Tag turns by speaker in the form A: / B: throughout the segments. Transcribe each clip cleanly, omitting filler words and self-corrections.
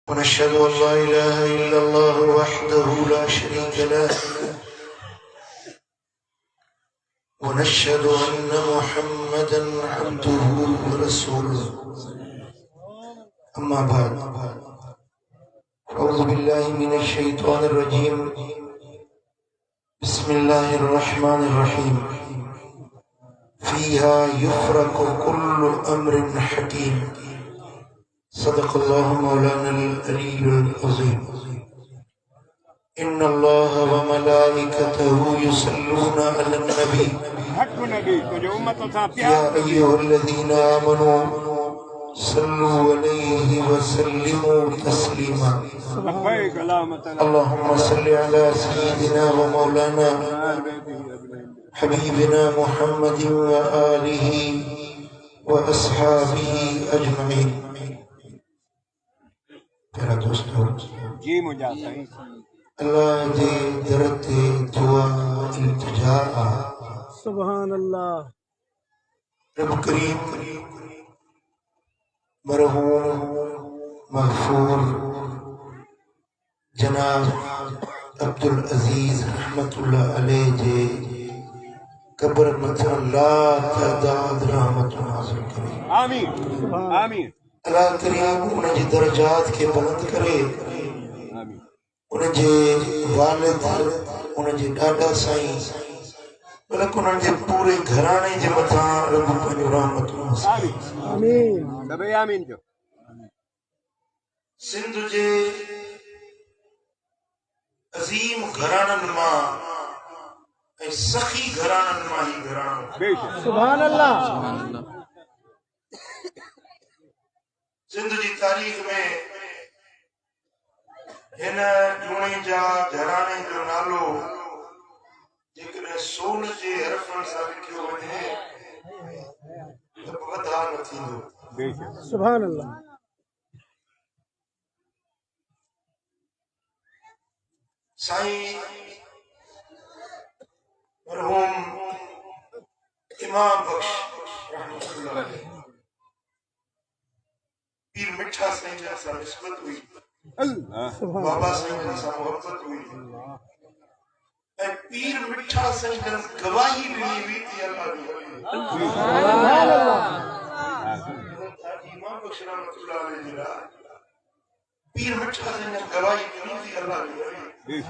A: ونشهد أن لا إله إلا الله وحده لا شريك له ونشهد أن محمدا عبده ورسوله أما بعد أعوذ بالله من الشيطان الرجيم بسم الله الرحمن الرحيم فيها يفرق كل أمر حكيم صدق الله مولانا العلي العظيم إن الله وملائكته يصلون على النبي يا أيها الذين آمنوا صلوا عليه وسلموا تسليما اللهم صل على سيدنا ومولانا حبيبنا محمد وآله وأصحابه أجمعين प्यारा दोस्तों
B: जी मुझे सही
A: अल्लाह जे दरते दुआ इल्तिजा
C: सुभान अल्लाह
A: रब करीम मरहूम मगफूर जनाब अब्दुल अजीज रहमतुल्लाह अलैह जे कब्र मत अल्लाह तादाद रहमत हासिल करे
B: आमीन आमीन
A: अल्लाह करीम उनजे दर्जात के बुलंद करे
B: आमीन
A: उनजे वालिद उनजे ॾाॾा साईं बल्कि उनजे पूरे घराणे जे मथां रब पंहिंजो रहमत
B: आमीन
C: आमीन
B: दबे आमीन जो
A: सिंध जे अज़ीम घराणनि मां ऐं सखी घराणनि मां ही घराणो
B: बेशक
C: सुभान अल्लाह
A: सिंध जी तारीख़ में हिन जूणे जा घराणे जो नालो जेकॾहिं सोन जे हरफनि सां लिखियो वञे त वधा न थींदो
B: बेशक
C: सुभान अल्लाह
A: साईं मरहूम इमाम बख्श रहमतुल्लाह अलैह पीर मिठा साईं जन सां निस्बत हुई
B: अल्लाह
A: बाबा साईं जन सां मोहब्बत हुई ऐं पीर मिठा साईं जन गवाही ॾिनी हुई त अल्लाह जी वली
C: सुभान अल्लाह
A: इमाम बख्श रहमतुल्लाह अलैह जी लाइ पीर मिठा साईं जन गवाही ॾिनी थी अल्लाह जी वली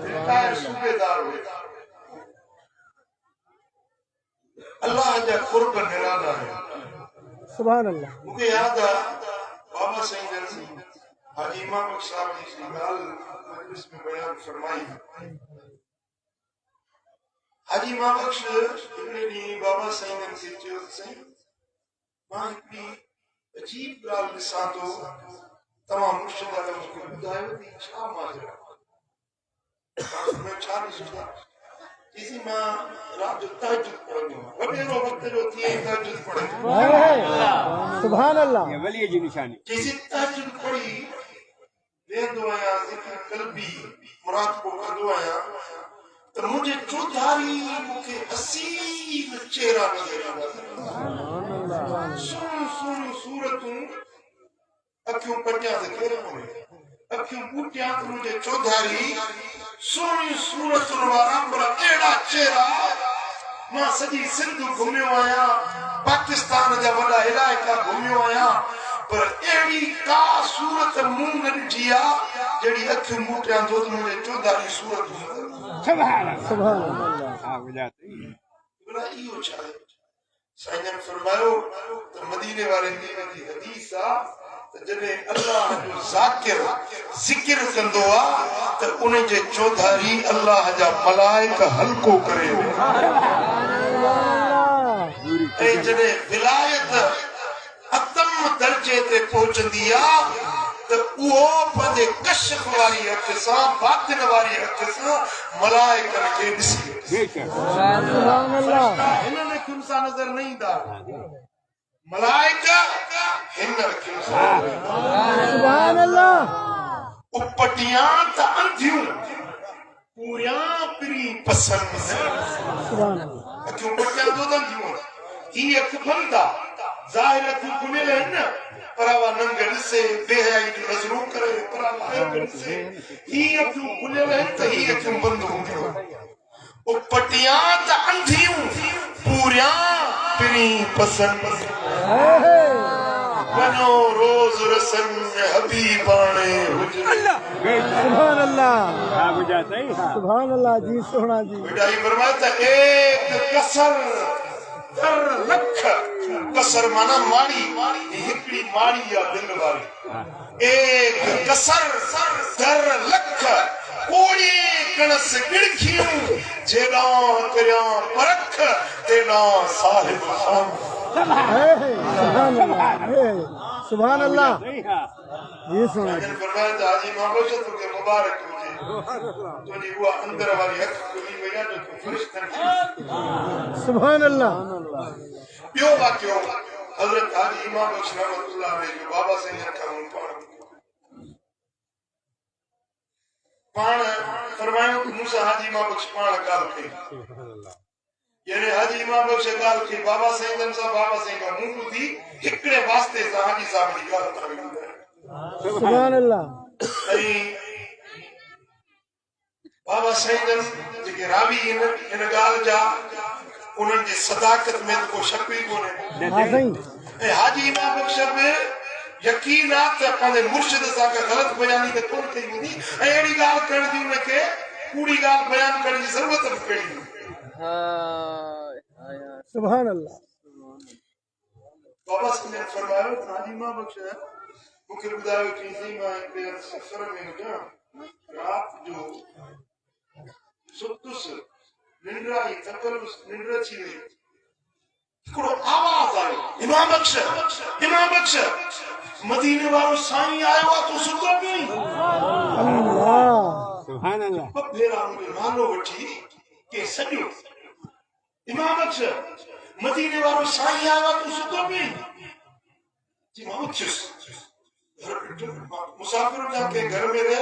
A: रिटायर सूबेदार हुए अल्लाह जा कुर्ब निराला है
C: सुभान अल्लाह
A: मूंखे यादि आहे बाबा साईं जन हाजी इमाम बख्श साहब जी हिकिड़ी ॻाल्हि मजलिस में बयान फरमाई हाजी इमाम बख्श हिकिड़े ॾींहुं बाबा साईं जन खे चयो साईं मां हिकिड़ी अजीब ॻाल्हि ॾिसां थो तव्हां मुर्शिद आहियो मूंखे ॿुधायो त छा माजरा छा ॾिसो था चईसीं मां राति जो तहजुद पढ़ंदो आहियां वॾेरो वक़्त जो थिए तहजुद पढ़ंदो
C: सुभान अल्लाह
B: ये वली जी निशानी
A: जैसे तहजुद पढ़ी वेंदो आहियां ज़िक्र क़ल्बी मुराक़बो कंदो आहियां त मुंहिंजे चौधारी मूंखे हसीन चेहरा नज़र ईंदा सुहिणियूं सुहिणियूं सूरतूं अखियूं पटियां त कहिड़े नमूने अखियूं बूटियां त मुंहिंजे चौधारी सुहिणियूं सूरतुनि वारा पर अहिड़ा चेहरा मां सॼी सिंध घुमियो आहियां पाकिस्तान जा वॾा इलाइक़ा घुमियो आहियां पर अहिड़ी का सूरत मूं न ॾिठी आहे जहिड़ी अखियूं बूटियां तो मुंहिंजे चौधारी सूरत
B: सुभान
C: सुभान अल्लाह
B: हां बुझा
A: इहो छा आहे साईं जन फरमायो त मदीने वारे दीन जी हदीस आहे त जॾहिं अल्लाह जो ज़ाकिर ज़िक्र कंदो आहे त उन जे चौधारी अल्लाह जा मलाइक हल्को करे ऐं जॾहिं विलायत अतम दर्जे ते पहुचंदी आहे त उहो पंहिंजे कशफ वारी अखि सां बातिन वारी अखि सां मलाइकनि खे ॾिसी
B: बेशक
C: सुभान अल्लाह
A: हिननि अखियुनि सां नज़र न ईंदा मलाइका हिन अखियुनि सां
C: सुभान अल्लाह
A: उपटियां त अंधियूं पूरियां पिरी पसंद
C: सुभान अल्लाह
A: अखियूं पटियां तो अंधियूं ही अखि बंद आहे ज़ाहिर अखियूं खुलियल आहिनि न परावा नंगड़ से बेहयाई की नजरों करे परावा नंगड़ से ही अखियूं खुले रहे त ही अखियूं बंद हो ओ पटियां त अंधियूं पूरियां पिरी पसंद बनो रोज रसन हबीबाने
C: सुभान अल्लाह
B: हाँ बुझा सही हाँ
C: सुभान अल्लाह जी सोना जी
A: बिटाई फरमाता एक कसर कर लख कसर माना माड़ी हिकड़ी माड़ी या दिल वाली एक कसर कर लख कोड़ी कणस गिड़खियूं जेड़ा करया परख तेड़ा साहिब शाम
C: सुभान अल्लाह सुभान अल्लाह
B: सही हाँ
C: जी सोना जी
A: फरमाया हाजी मामूद के मुबारक हुजे तुझी वो अंदर वाली हक खुली वया जो फरिश्तन
C: सुभान अल्लाह
A: पियो वाक्यो हजरत हाजी इमाम बख्श रहमतुल्लाह अलैह जो बाबा से रखा उन पाण फरमायो कि मूसा हाजी इमाम बख्श पाण गाल कई यानी हाजी इमाम बख्श गाल की बाबा सईदन साहब बाबा सईद का मुंह थी हिकड़े वास्ते सा हाजी साहब की गाल कर
C: सुभान अल्लाह
A: ऐं बाबा सईदन जेके रावी इन गाल जा उन्हनि जी सदाकत में को शक ही कोन्हे
C: हाँ सही
A: ऐं हाजी इमाम बख्श में यकीन आ त पंहिंजे मुर्शिद सां ग़लत बयानी त कोन कई हूंदी ऐं अहिड़ी ॻाल्हि करण जी उनखे कूड़ी ॻाल्हि बयान करण जी ज़रूरत बि कहिड़ी
C: सुभान अल्लाह
A: बाबा से ने फरमायो हाजी इमाम बख्श मूंखे ॿुधायो कि सही मां हिकिड़े सफ़र में हुजां रात जो सुतुस निंड आई तकलुस निंड अची वई हिकिड़ो आवाज़ आयो इमाम बख्श मदीने वारो साईं आयो आहे तूं सुतो पियो
C: अल्लाह
B: सुभान अल्लाह
A: ॿ भेरा मुंहिंजो नालो वठी के सॼो इमाम बख्श मदीने वारो साईं आयो आहे तूं सुतो पियो जी मां उथियुसि मुसाफिर जाके घर में रहे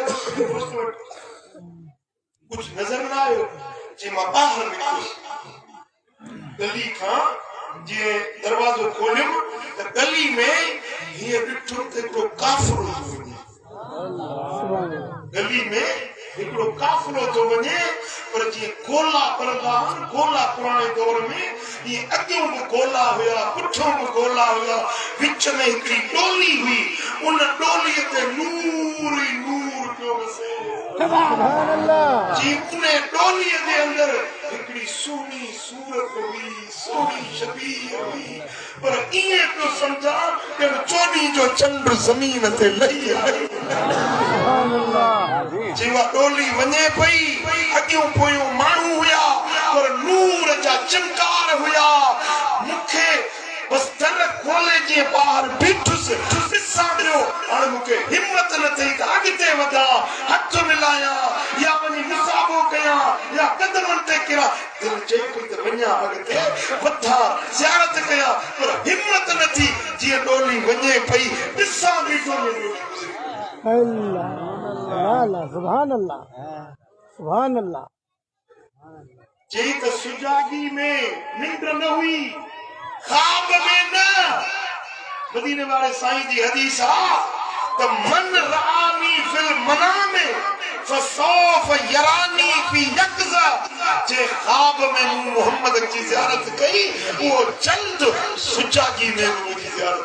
A: कुछ नजर न आयो जी मां ॿाहिरि निकितुसि गली खां जे दरवाजो खोलियो त गली में हीअ ॾिठो त हिकिड़ो काफ़िलो थो वञे
C: सुभान अल्लाह
A: गली में हिकिड़ो काफ़िलो थो वञे पर जीअं गोला परदा गोला पुराणे दौर में ये अॻियों बि गोला हुया पुठियों बि गोला हुया विच में हिकिड़ी टोली हुई उन टोलीअ ते नूर ई नूर पियो वसे
C: सुभान अल्लाह
A: जी उन टोलीअ जे अंदर हिकिड़ी सुहिणी सूरत हुई सुहिणी शबीह हुई पर ईअं पियो सम्झा कि चोॾहीं जो चंड ज़मीन ते लही आहे
C: सुभान अल्लाह
A: जी उहा टोली वञे पई अॻियों पोयों माण्हू हुया पर नूर जा चिमकार हुया मूंखे बस दर खोले जीअं ॿाहिरि बीठुसि ॾिसां पियो हाणे मूंखे हिमत न थी त अॻिते वधां हथ मिलायां या वञी मुसाफ़ो कयां या कदमनि ते किरां दिलि चई पई त वञा अॻिते वधां ज़ियारत कयां पर हिमत न थी जीअं टोली वञे पई ॾिसां बीठो
C: अल्लाह सुभान अल्लाह सुभान अल्लाह
A: चई त सुजागी में निंड न हुई ख्वाब में न मदीने वाले साईं जी हदीस आ त मन रानी फिल मनाम फसौफ यरानी फी यक़ज़ा जे ख्वाब में मोहम्मद की ज़ियारत कई वो जल्द सुजागी में मुझे ज़ियारत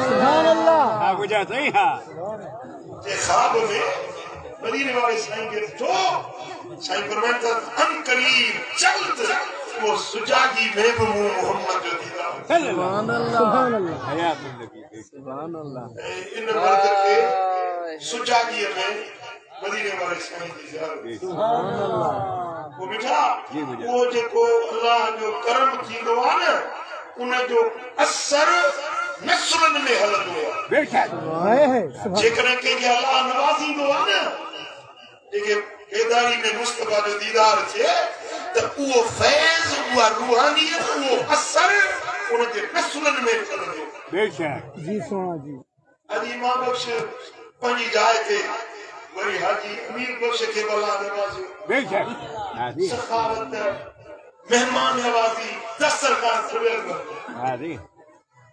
C: सुभान अल्लाह
B: हाँ बुझा सही हाँ
A: जे ख्वाब में मदीने वाले साईं के तो साईं फरमाता अन करीब जल्द वो सुजागी में भी मोहम्मद जो दीदार
C: सुभान अल्लाह
B: हयात जिंदगी
C: सुभान अल्लाह
A: इन वर्ग के सुजागी में मदीने वाले साईं की ज़ियारत
C: सुभान अल्लाह
A: वो बेटा
B: जी बुझा
A: वो जेको अल्लाह जो करम थींदो आहे न उन जो असर नस्लनि में हलंदो आहे
B: बेशक
C: सुभान
A: जेकॾहिं कंहिंखे अल्लाह नवाज़ींदो आहे न जेके बेदारी में मुस्तफा जो दीदार थिए त उहो फैज़ उहा रूहानियत उहो असर उन जे नस्लनि में हलंदो
B: बेशक
C: जी सोना जी
A: हाजी इमाम बख्श पंहिंजी जाइ ते वरी हाजी अमीर बख्श खे अल्लाह नवाज़ियो
B: बेशक हाँ जी
A: सखावत मेहमान नवाज़ी दस्तरखान खुलियल
B: हाँ जी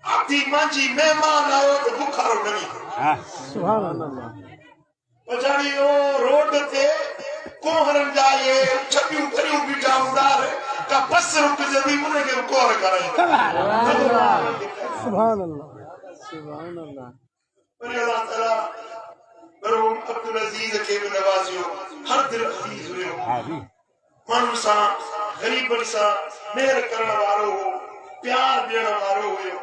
A: आती मांजी मेहमान आयो तो बुखारो नहीं
B: हाँ
C: सुभान अल्लाह
A: पछाड़ी ओ रोड ते कोहरन जाए छपियूं करियूं बीठा उडार का बस रुक जदी मुने के कोर करे
C: सुभान अल्लाह सुभान अल्लाह
A: पर अल्लाह ताला मरहूम अब्दुल अजीज के भी नवाजियो हर दिल अजीज हुयो
B: हाँ जी
A: माण्हुनि सां ग़रीबनि सां मेहर करण वारो हो प्यार ॾियण वारो हुयो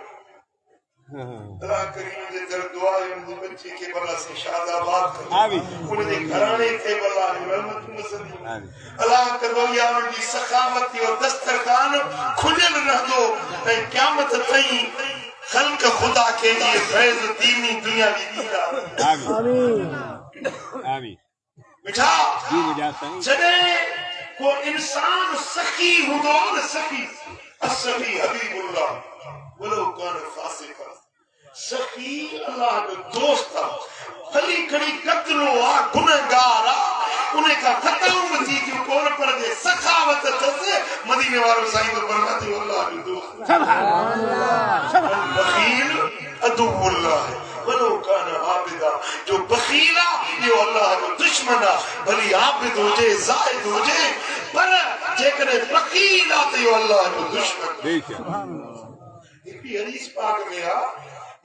A: अल्लाह करीम जे दर दुआ है उनके बच्चे के भला से शादाबाद कर
B: आमीन
A: उनके घराने के भला रहमत नसीब
B: आमीन
A: अल्लाह करवैया उनकी सखावत और दस्तरखान खुलियल रहंदो ऐं क़यामत ताईं खल्क खुदा के लिए फैज़ दीनी दुनियावी दीदा
B: आमीन
C: आमीन
B: आमीन
A: मिठा
B: जी मुझे सही
A: जॾहिं को इंसान सखी हूंदो न सखी असखी हबीबुल्लाह वलो कान फासिक सखी अल्लाह जो दोस्त भली खड़ी कतलो आ गुनहगार आ उन्हें का खताऊं थी जो कोन पर दे सखावत तसे मदीने वालो साईं तो फरमाते अल्लाह जो दोस्त
C: सुभान अल्लाह
A: बखील अदुल्लाह वलो कान आबिदा जो बखीला ये अल्लाह जो दुश्मन आ भली आबिद होजे जाहिद होजे पर जेकरे बखील आ तो अल्लाह जो दुश्मन
B: देखिए
A: एक हदीस पाक में आ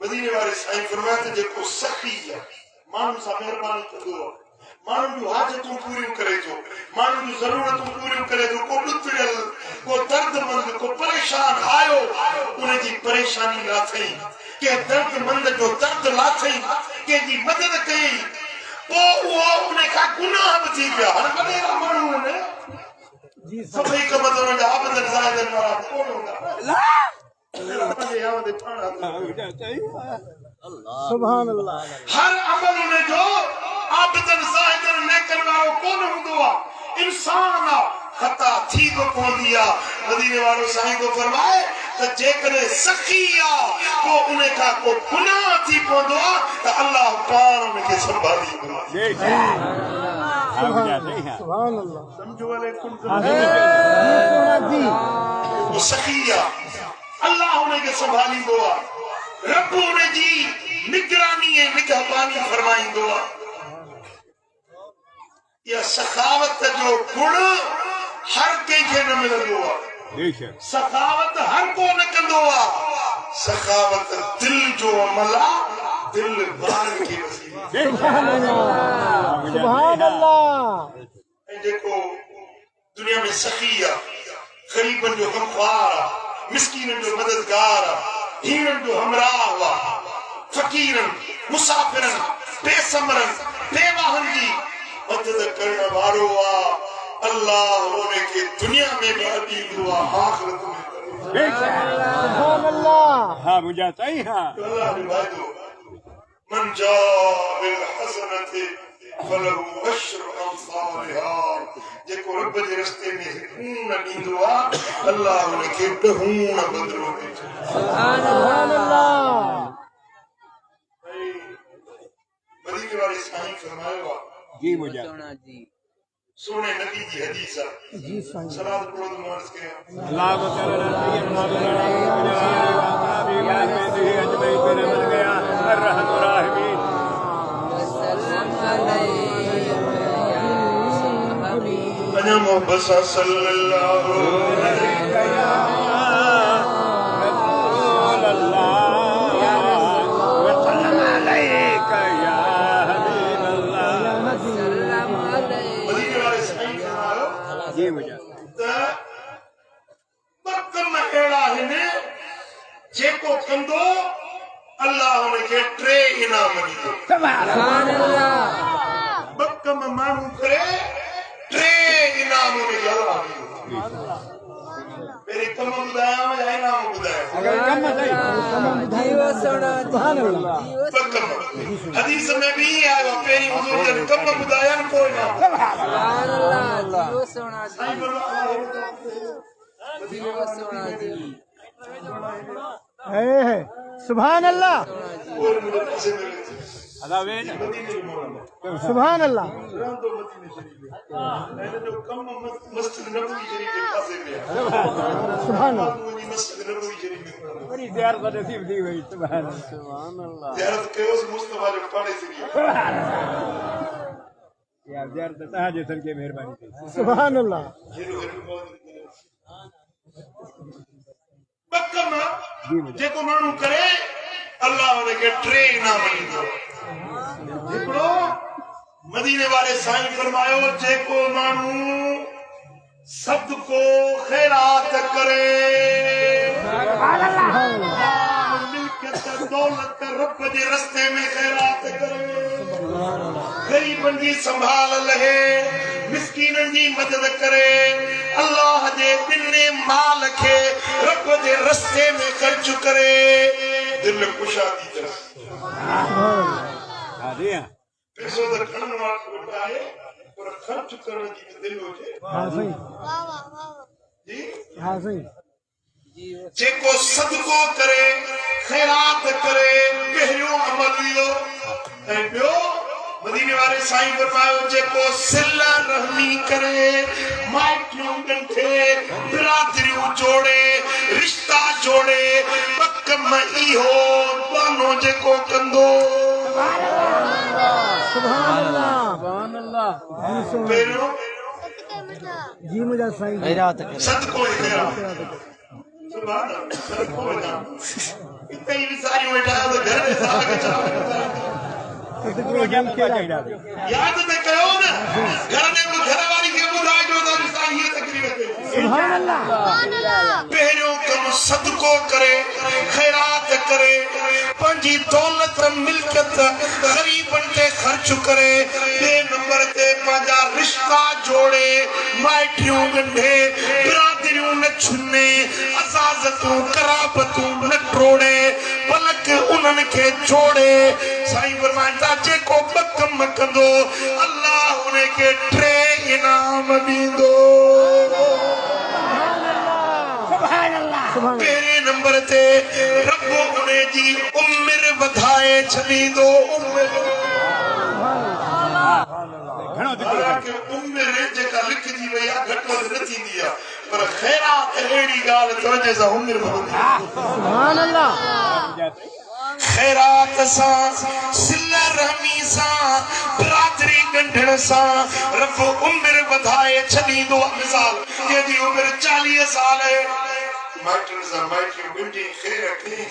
A: मदीने वाले साईं फरमाते जेको सखी है माण्हू सां मेहरबानी कंदो माण्हू जूं हाजतूं पूरियूं करे थो माण्हू जूं ज़रूरतूं पूरियूं करे थो को ॾुतरियल को दर्दमंद को परेशान आयो उनजी परेशानी लाथई के दर्दमंद जो दर्द लाथई कंहिंजी मदद कई पोइ उहो उन खां गुनाह बि थी पिया हाणे वॾेरा माण्हू आहिनि
C: जी
A: सभई कम त उनजा आबदन ज़ाहिदन वारा कोन हूंदा
B: मुझे सही
C: सुभान अल्लाह
A: हर अमल उन जो आबदन ज़ाहिदन नेकन वारो कोन हूंदो आहे इंसान आहे खता थी बि पवंदी आहे मदीने वारो साईं तो फरमाए त जेकॾहिं सखी आहे पोइ उन खां को गुनाह थी पवंदो आहे त अल्लाह पाण उनखे संभालींदो आहे
B: देखिए हाँ मुझे सही है
C: सुभान अल्लाह
A: सम्झो वाले कुल
C: जी
A: वो सखी आहे अल्लाह उनखे संभालींदो आहे रब उनजी निगरानी ऐं निगहबानी फरमाईंदो आहे इहा सखावत जो गुण हर कंहिंखे न मिलंदो आहे
B: देखिए
A: सखावत हर को न कंदो आहे सखावत दिल जो अमल आहे दिल बार खे वसीलो
C: सुभान अल्लाह सुभान अल्लाह
A: ऐं जेको दुनिया में सखी आहे ग़रीबनि जो गमख्वार आहे मिस्कीननि जो मददगार आहे हीरनि जो हमराह आहे फ़क़ीरनि मुसाफ़िरनि बेसमरनि बेवाहनि जी मदद करण वारो आहे अल्लाह उनखे दुनिया में बि ॾींदो आहे आख़िरत में
C: सुभान अल्लाह
B: हाँ मुझे सही है
A: अल्लाह जो वाइदो मन जाअ बिल हसनति फलहु अश्रु अम्सालिहा जेको रब जे रस्ते में हिकून ॾींदो आहे अल्लाह उनखे ॾहूण बदिलो ॾींदो
C: सुभान अल्लाह
A: मदीने वाले साईं फरमायो आहे
B: जी मुझे
A: सोने नबी जी हदीस आहे
C: जी साईं
A: सलात पढ़ो तो मार्स के
B: अल्लाह ताला सैयदना मुहम्मद गया अर्रहम राहिमीन
A: अना मोहब्बत सल्लल्लाहु अलैहि मदीने वाले साईं फरमायो
B: जी मुझे
A: कम अहिड़ा आहिनि जेको कंदो अल्लाह हुनखे 3 इनाम ॾींदो
C: सुभान अल्लाह
A: ॿ कम माण्हू करे 3 इनाम हुनखे अल्लाह ॾींदो मेरे कम ॿुधायां या इनाम ॿुधायां
B: अगर कम
C: बुधाइयो सुभान अल्लाह
A: ॿ कम हदीस में भी आयो पहिरीं हुजूर जन कम ॿुधाया न पोइ इनाम
C: सुभान अल्लाह जीव सोना
A: साईं फरमायो
C: जीव सोना जी है सुभान अल्लाह
A: और मुझे पैसे मिले
B: अदा वेन
A: मदीने जो मौला
D: सुभान अल्लाह
A: रहंदो मदीने शरीफ में इन जो कम मस्जिद नबवी शरीफ के पासे में
D: सुभान अल्लाह
A: वही मस्जिद नबवी शरीफ में
B: बड़ी ज़ियारत नसीब थी वई सुभान अल्लाह
A: ज़ियारत कयो मुस्तफा जो पाड़े से
B: यार ज़ियारत तहां जे सन के मेहरबानी थी
D: सुभान अल्लाह
A: बकम जेको माण्हू करे अल्लाह उनखे टे इनाम ॾींदो हिकिड़ो मदीने वारे साईं फरमायो जेको माण्हू सदको ख़ैरात करे मिल्कियत दौलत रब जे रस्ते में ख़ैरात करे गरीबन जी संभाल लहे मिस्कीनन जी मदद करे अल्लाह जे ॾिने माल खे रब जे रस्ते में ख़र्च करे दिल कुशादी तरह
B: हां जी हां
A: पैसो त खणण वारो वॾा आहे पर ख़र्च करण जी दिल हुजे
D: हाँ सही
A: जी
D: हाँ सही
A: जेको सदको करे ख़ैरात करे पहिरियों अमल इहो ऐं ॿियो मदीने वारे साईं फरमायो जेको सिल रहमी करे माइटियूं ॻंढे बिरादरियूं जोड़े रिश्ता जोड़े कम इहो बानो जेको कंदो
D: सुभान अल्लाह
A: पहिरियों
D: जी मुझा साईं
A: सदको ई ख़ैरात सुभान अल्लाह सदको वञा इते ई विसारियूं वेठा आहियो त घर में साग चांवर
B: जम के चाहिदा
A: याद में कयो न घर में घर वारी खे ॿुधाइजो त असां हीअ तकलीफ़ कई
D: सुभान अल्लाह
A: पहिरियों कम सदको करे ख़ैरात करे पंहिंजी दौलत मिल्कियत ग़रीबन ते ख़र्च करे ॿिए नंबर ते पंहिंजा रिश्ता जोड़े माइटियूं ॻंढे बिरादरियूं न छुने अज़ाज़तूं कराबतूं न टोड़े बल्कि उन्हनि खे जोड़े साईं फरमाइनि था जेको ॿ कम कंदो अल्लाह उनखे टे इनाम ॾींदो पहिरें नंबर ते रब उन जी उमिरि वधाए छॾींदो उमिरि जेका लिखजी वई आहे घटि वधि न थींदी आहे पर ख़ैरात अहिड़ी ॻाल्हि तवजे सां उमिरि वधंदी
D: सुभान अल्लाह
A: ख़ैरात सां सिल रहमी सां बिरादरी ॻंढण सां रब उमिरि वधाए छॾींदो मिसाल कंहिंजी उमिरि 40 साल आहे माइटनि सां माइटियूं ॻंढी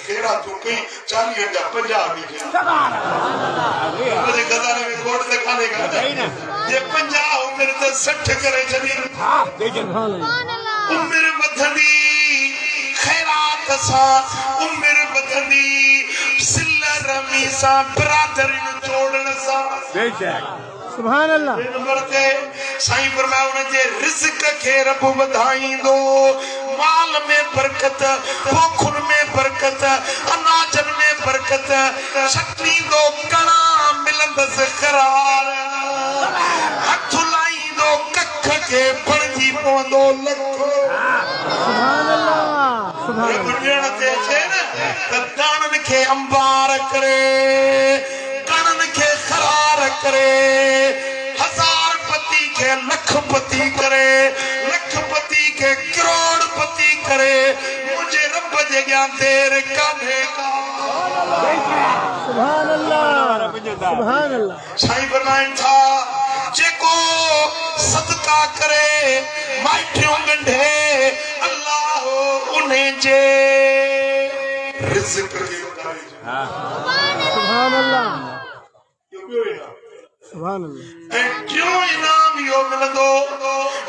A: ख़ैरातूं कई 40 जा 50 ॾींहं ख़ज़ाने में गोड़ त कान्हे का जे 50 उमिरि त 60 करे छॾी उमिरि वधंदी ख़ैरात सां उमिरि वधंदी सिल रहमी सां बिरादरियूं जोड़ण सां
D: सुभान अल्लाह
A: नंबर ते साईं फरमायो उन जे रिज़्क खे रब वधाईंदो माल में बरकत पोखुन में बरकत अनाजन में बरकत छटींदो कणा मिलंदसि करार हथ लाईंदो कख खे पणजी पवंदो लखो
D: सुभान अल्लाह सुभान
A: रब ॾियण ते अचे न त दाणनि खे अंबार करे कणनि खे खरार करे हज़ारपति खे लखपति करे लखपति खे करोड़पति करे मुंहिंजे रब जे अॻियां देर कान्हे का
D: सुभान अल्लाह सुभान अल्लाह
A: साईं फरमाइनि था जेको सदका करे माइटियूं ॻंढे अल्लाह उन जे रिज़्क खे वधाईंदो
D: सुभान अल्लाह
A: इहो ॿियो इनाम
D: सुभान अल्लाह
A: ऐं टियों इनाम इहो मिलंदो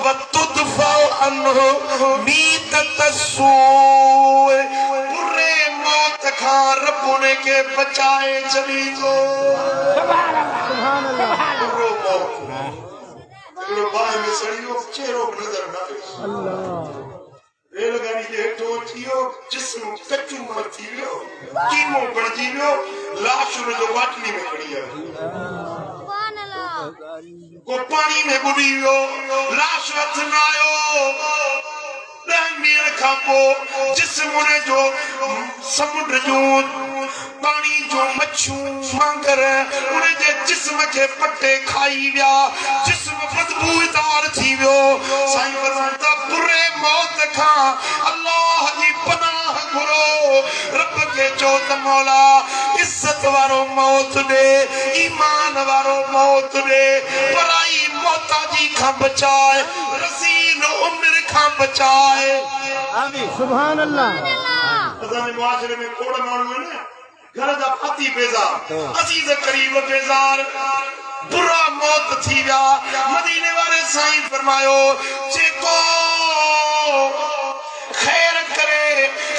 A: वतुदफ़उ अन्हु मीतत सूअ बुरे मौत खां रब उनखे बचाए छॾींदो
D: सुभान अल्लाह
A: बुरो मौत हिकिड़ो बाहि में सड़ी वियो चेहरो बि नज़र न पियो
D: अल्लाह
A: रेलगाड़ी जे हेठो अची वियो जिस्म कचू मर थी वियो कीमो बणिजी वियो लाश हुनजो बाटली में खणी आयो को पानी में बुॾी वियो लाश हथ न आयो 10 ॾींहंनि खां पोइ जिस्म हुनजो समुंड जूं पानी जो मच्छू मांगर उन जे जिस्म के पट्टे खाई विया जिस्म बदबूदार थी वियो साईं फरमाता बुरे मौत खां अल्लाह जी पनाह घुरो रब के चोत मौला इज्जत वारो मौत दे ईमान वारो मौत दे पराई मोहताजी खां बचाए रसीन उम्र खां बचाए
D: सुभान अल्लाह
A: असांजे मुआशरे में खोड़ माण्हू आहिनि घर जा फाती बेज़ार अजीज़ करीब बेज़ार बुरा मौत थी विया मदीने वाले साईं फरमायो जेको खैर करे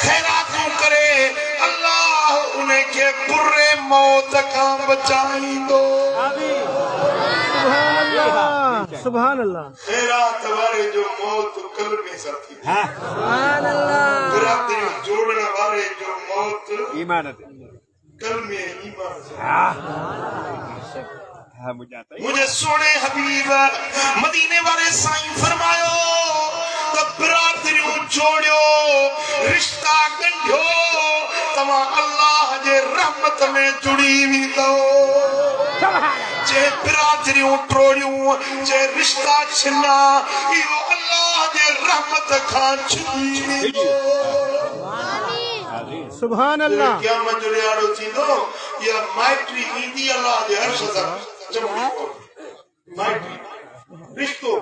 A: खैरातूं करे अल्लाह उन्हें के बुरे मौत खां बचाईंदो
D: सुभान अल्लाह सुभान अल्लाह
A: खैरात वारे जो मौत कल में साथी
C: सुभान अल्लाह
A: बिरादरी जोड़ने वाले जो मौत
B: ईमान
A: कल में ईमान से
B: हाँ मुझे
A: मुझे सोने हबीब मदीने वाले साईं फरमायो तो बिरादरियों जोड़ियो रिश्ता गंढियो तमा अल्लाह जे रहमत में जुड़ी भी दो जे बिरादरियों टोड़ियों जे रिश्ता छिना यो अल्लाह जे रहमत खां छिनी
D: सुभान अल्लाह
A: क्या मंजूरी आड़ो थींदो या माइट्री ईंदी अल्लाह जे हर्ष सां चमड़ी माइट्री रिश्तो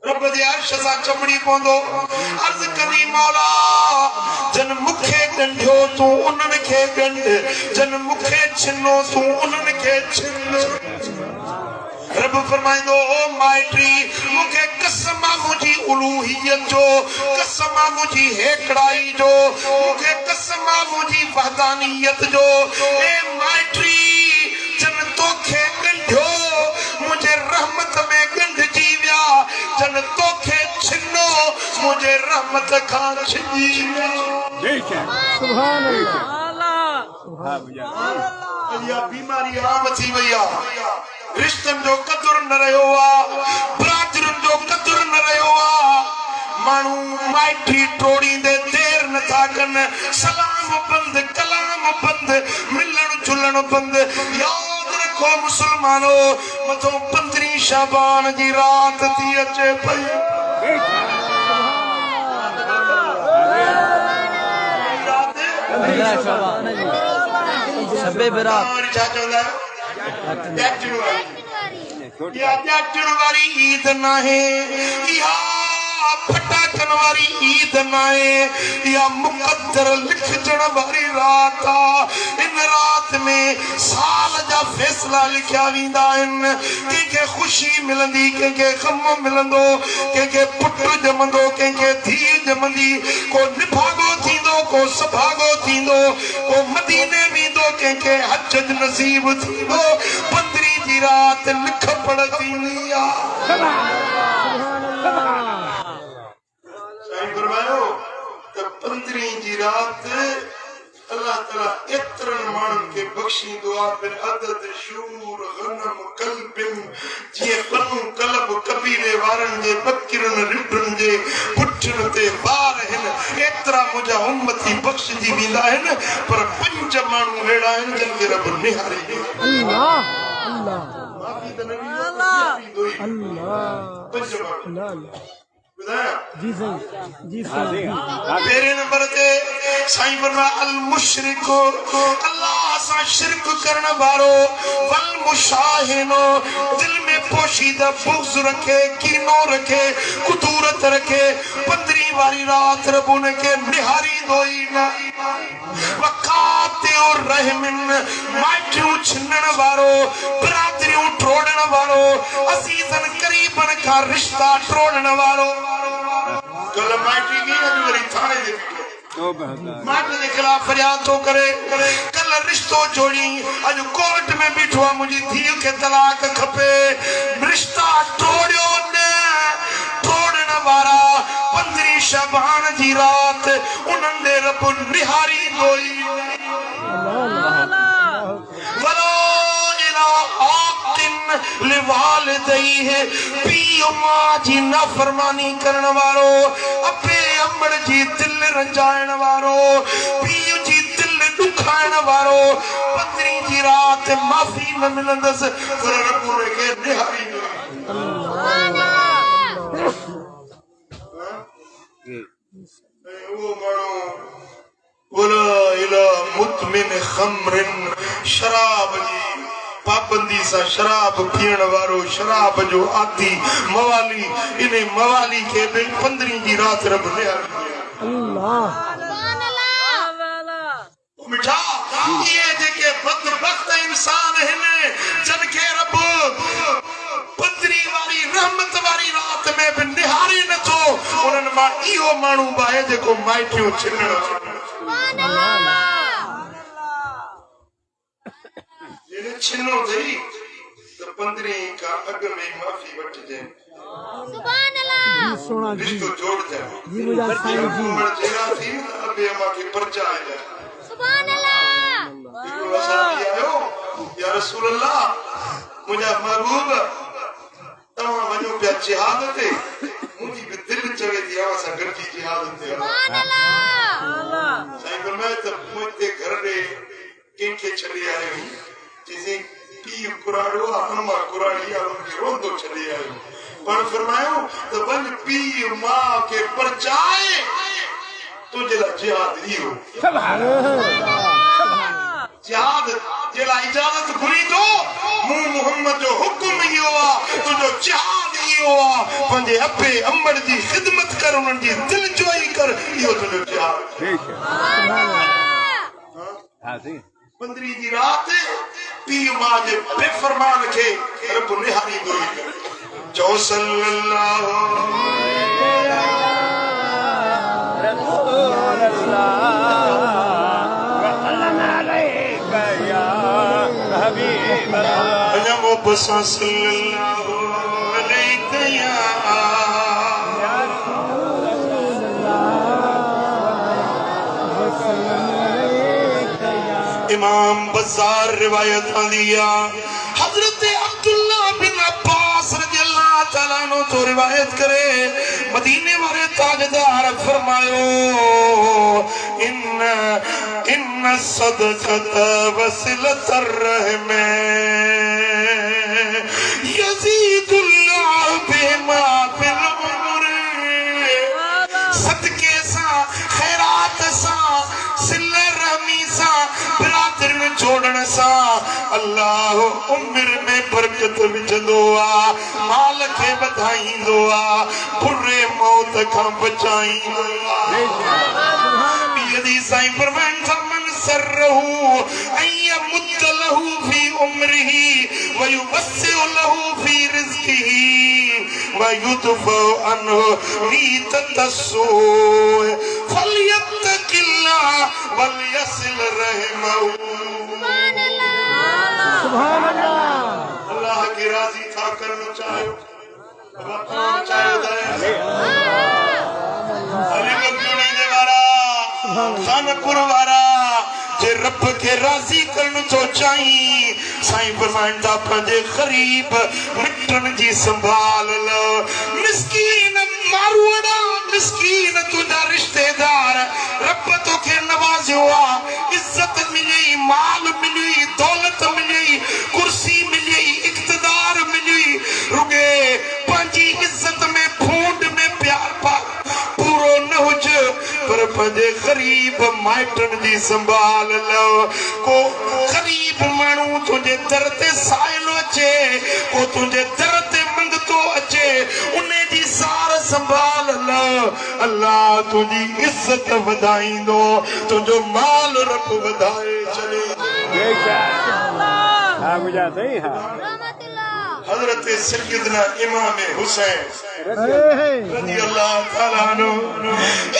A: रब जे अर्श सां चमड़ी पवंदो अर्ज़ करी मौला जन मुखे ॻंढियो तूं उन्हनि खे ॻंढ जन मुखे छिनो तूं उन्हनि खे छिन रब फरमाइंदो ओ माइट्री मुखे कसम आहे मुंहिंजी उलूहियत जो कसम आहे मुंहिंजी हेकड़ाई जो मुखे कसम आहे मुंहिंजी वहदानियत जो ए माइट्री जन तोखे ॻंढियो मुझे रहमत में गंढजी विया जन तोखे छिनो मुझे रहमत खां छिजी विया
D: सुभान अल्लाह
B: हाँ मुझे
A: या बीमारी आम थी वई आहे रिश्तन जो कदुर न रहियो आहे बिरादरियुनि जो कदुर न रहियो आहे माण्हू माइटी टोड़ींदे देर नथा कनि सलाम बंद कलाम बंद मिलण जुलण बंद याद रखो मुसलमानो मथो 15 शाबान जी रात थी अचे पई
C: शबे बरात
A: छा चवंदा ॾाचण वारी ईद नाहे इहा फटाकन वारी ईद नाहे या मुक़द्दर लिखजण वारी रात आहे इन रात में साल जा फैसला लिखिया वेंदा आहिनि कंहिंखे ख़ुशी मिलंदी कंहिंखे ग़म मिलंदो कंहिंखे पुटु ॼमंदो कंहिंखे धीउ ॼमंदी को निभागो थींदो को सभागो थींदो को मदीने वेंदो कंहिंखे हज नसीब थींदो 15 जी रात लिख पढ़ थींदी आहे साईं फरमायो त 15 जी रात अल्लाह ताला एतिरनि माण्हुनि खे बख़्शींदो आहे बिन अदद शूर गनम कल्बिन जीअं पनू कलब कबीले वारनि जे फ़क़ीरनि रिढुनि जे पुठियुनि ते वार आहिनि एतिरा मुंहिंजा उम्मती बख़्शजी वेंदा आहिनि पर 5 माण्हू अहिड़ा आहिनि जिन खे रब निहारे
D: अल्लाह अल्लाह
A: माफ़ी त न ॾींदो
D: अल्लाह
A: 5 माण्हू
D: अल्लाह
A: ॿुधायां
D: जी सही जी सही
A: पहले नंबर ते साईं फरमाया अल मुशरिक अल्लाह सां शिरक करण वारो वल मुशाहिनो दिल में पोशीदा बुग़्ज़ रखे कीनो रखे कुदूरत रखे 15 वारी रात रब उनखे निहारींदो ई न वक़ाते और रहमिन माइटियूं छिनण वारो बिरादरियूं टोड़ण वारो अज़ीज़न करीबन खां रिश्ता टोड़ण वारो कल माइटी की अॼु वरी थाने जे माइट जे खिलाफ फरियाद थो करे कल रिश्तो जोड़ी अॼु कोर्ट में बीठो आहे मुंहिंजी धीउ खे तलाक खपे रिश्ता टोड़ियो न टोड़ण वारा 15 शबान जी रात उन्हनि ॾे रब निहारींदो ई पीउ मां जी नाफ़रमानी करण वारो अबे अमड़ जी दिल रंजाइण वारो पीउ जी दिल दुख खाइण वारो 15 जी रात माफ़ी न मिलंदस पर रब के निहारी वो मानो वला इला मुतमिन खमरिन शराब जी पाबंदी सा शराब पीण वारो शराब जो आदि मवाली इने मवाली के 15 जी रात रब निहारी
D: अल्लाह
A: मिठा ये जेके बदबख्त इंसान हैं जन के रब 15 वारी रहमत वारी रात में भी निहारी न थो उन्हनि मां इहो माण्हू बाहे जेको माइटियूं छिनण जिन छिनो थई तो 15 का अग में माफी वठजे
D: सुभान अल्लाह सोना जी
A: रिश्तो जोड़ जाए
D: जी मुझे साईं जी
A: उमर जेरा थी अबे अमा के परचा आया
D: सुभान अल्लाह
A: आयो या रसूल अल्लाह मुझा महबूब तमा वजो पे जिहाद ते मुझी भी दिल चवे दिया सा घर की जिहाद ते
D: सुभान अल्लाह
A: साईं फरमाए तो मुझे घर दे किनके छड़ी आयो जिसे पी कुराड़ो अम्मा कुराड़ी और उनके रोंदो छड़ी आयो पर फरमायो तो वन पी मां के परचाए तुझे ला जिहाद दियो
B: सुभान अल्लाह
A: जिहाद जेला इजाजत घुरी तो मु मोहम्मद जो हुक्म इहो आ तुझो जिहाद इहो आ पंजे अब्बे अम्मड़ जी खिदमत कर उनन जी दिल जोई कर इहो तुझो जिहाद
B: ठीक है हां जी
A: 15 जी रात पी मां जे बेफरमान के रब निहारी दोई जो सल्लल्लाहु
B: रसूल अल्लाह वसल्लम अलैका या हबीब अल्लाह
A: नमो बसा सल्लल्लाहु अलैका या इमाम बज़ार रिवायत दिया हजरत अब्दुल्लाह बिन अब्बास रज़ियल्लाहु तआला अन्हु तो रिवायत करे मदीने वाले ताजदार फरमायो इन सदक़त वसिलतर रहम यज़ीदुल्लाह बिमा फिल उम्र सदके सा खैरात सा सिले रहमी सा बिरादर में जोड़न सा अल्लाह उम्र में बरकत विझंदो आ माल खे वधाईंदो आ बुरे मौत खां बचाईंदो यदि साईं फरमान मन सरहू अय मुदलहू फी उम्रिही व युवस्सिउ लहू फी रिज़्किही व युदफउ अन्हु रीततस्सू फलयत्तकिल्लाह वलयसिल रहमहू
D: सुभान अल्लाह
A: अल्लाह की राजी था करना चाहो अब चाहो दे अली मखदूमी दे वारा खानपुर वारा जे रब के राजी करन तो चाही साईं फरमांदा पंजे गरीब मिटन जी संभाल लो मिस्कीन मारूड़ा मिस्कीन तुझा रिश्तेदार रब तो के नवाजो आ इज्जत मिली माल मिली दौलत मिली कुर्सी मिली इख्तिदार मिली रुगे पंजी इज्जत में फूंड में प्यार पा पूरो न हुज पर पंजे गरीब माइटन जी संभाल लो को गरीब मानू तुझे दर ते साइल अचे को तुझे दर ते मंगतो अचे उन्हें जी सार संभाल लो अल्लाह तुझी इज्जत वधाईंदो तुझो माल रब वधाए चले
B: हाँ मुझे सही हाँ
A: हजरत सैयदना इमाम हुसैन रज़ी अल्लाह ताला अन्हु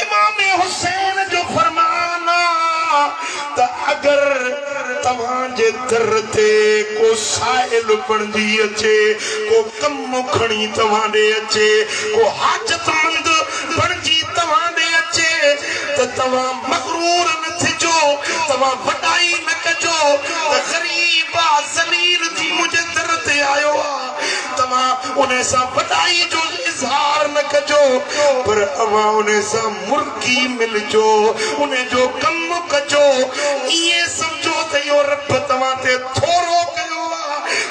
A: इमाम हुसैन जो फरमाना त अगर तव्हांजे दर ते को साइल बणजी अचे को कम खणी तव्हां ॾे अचे को हाजतमंद बणजी तव्हां ॾे अचे त तव्हां मगरूर न थिजो तव्हां वॾाई न कजो त ग़रीब आ ज़लील थी मुंहिंजे दर ते आयो आहे तव्हां उन सां वॾाई जो इज़हार न कजो पर अवां उन सां मुर्गी मिलजो उन जो कम कजो ये समझो त यो रब तव्हां ते थोरो कयो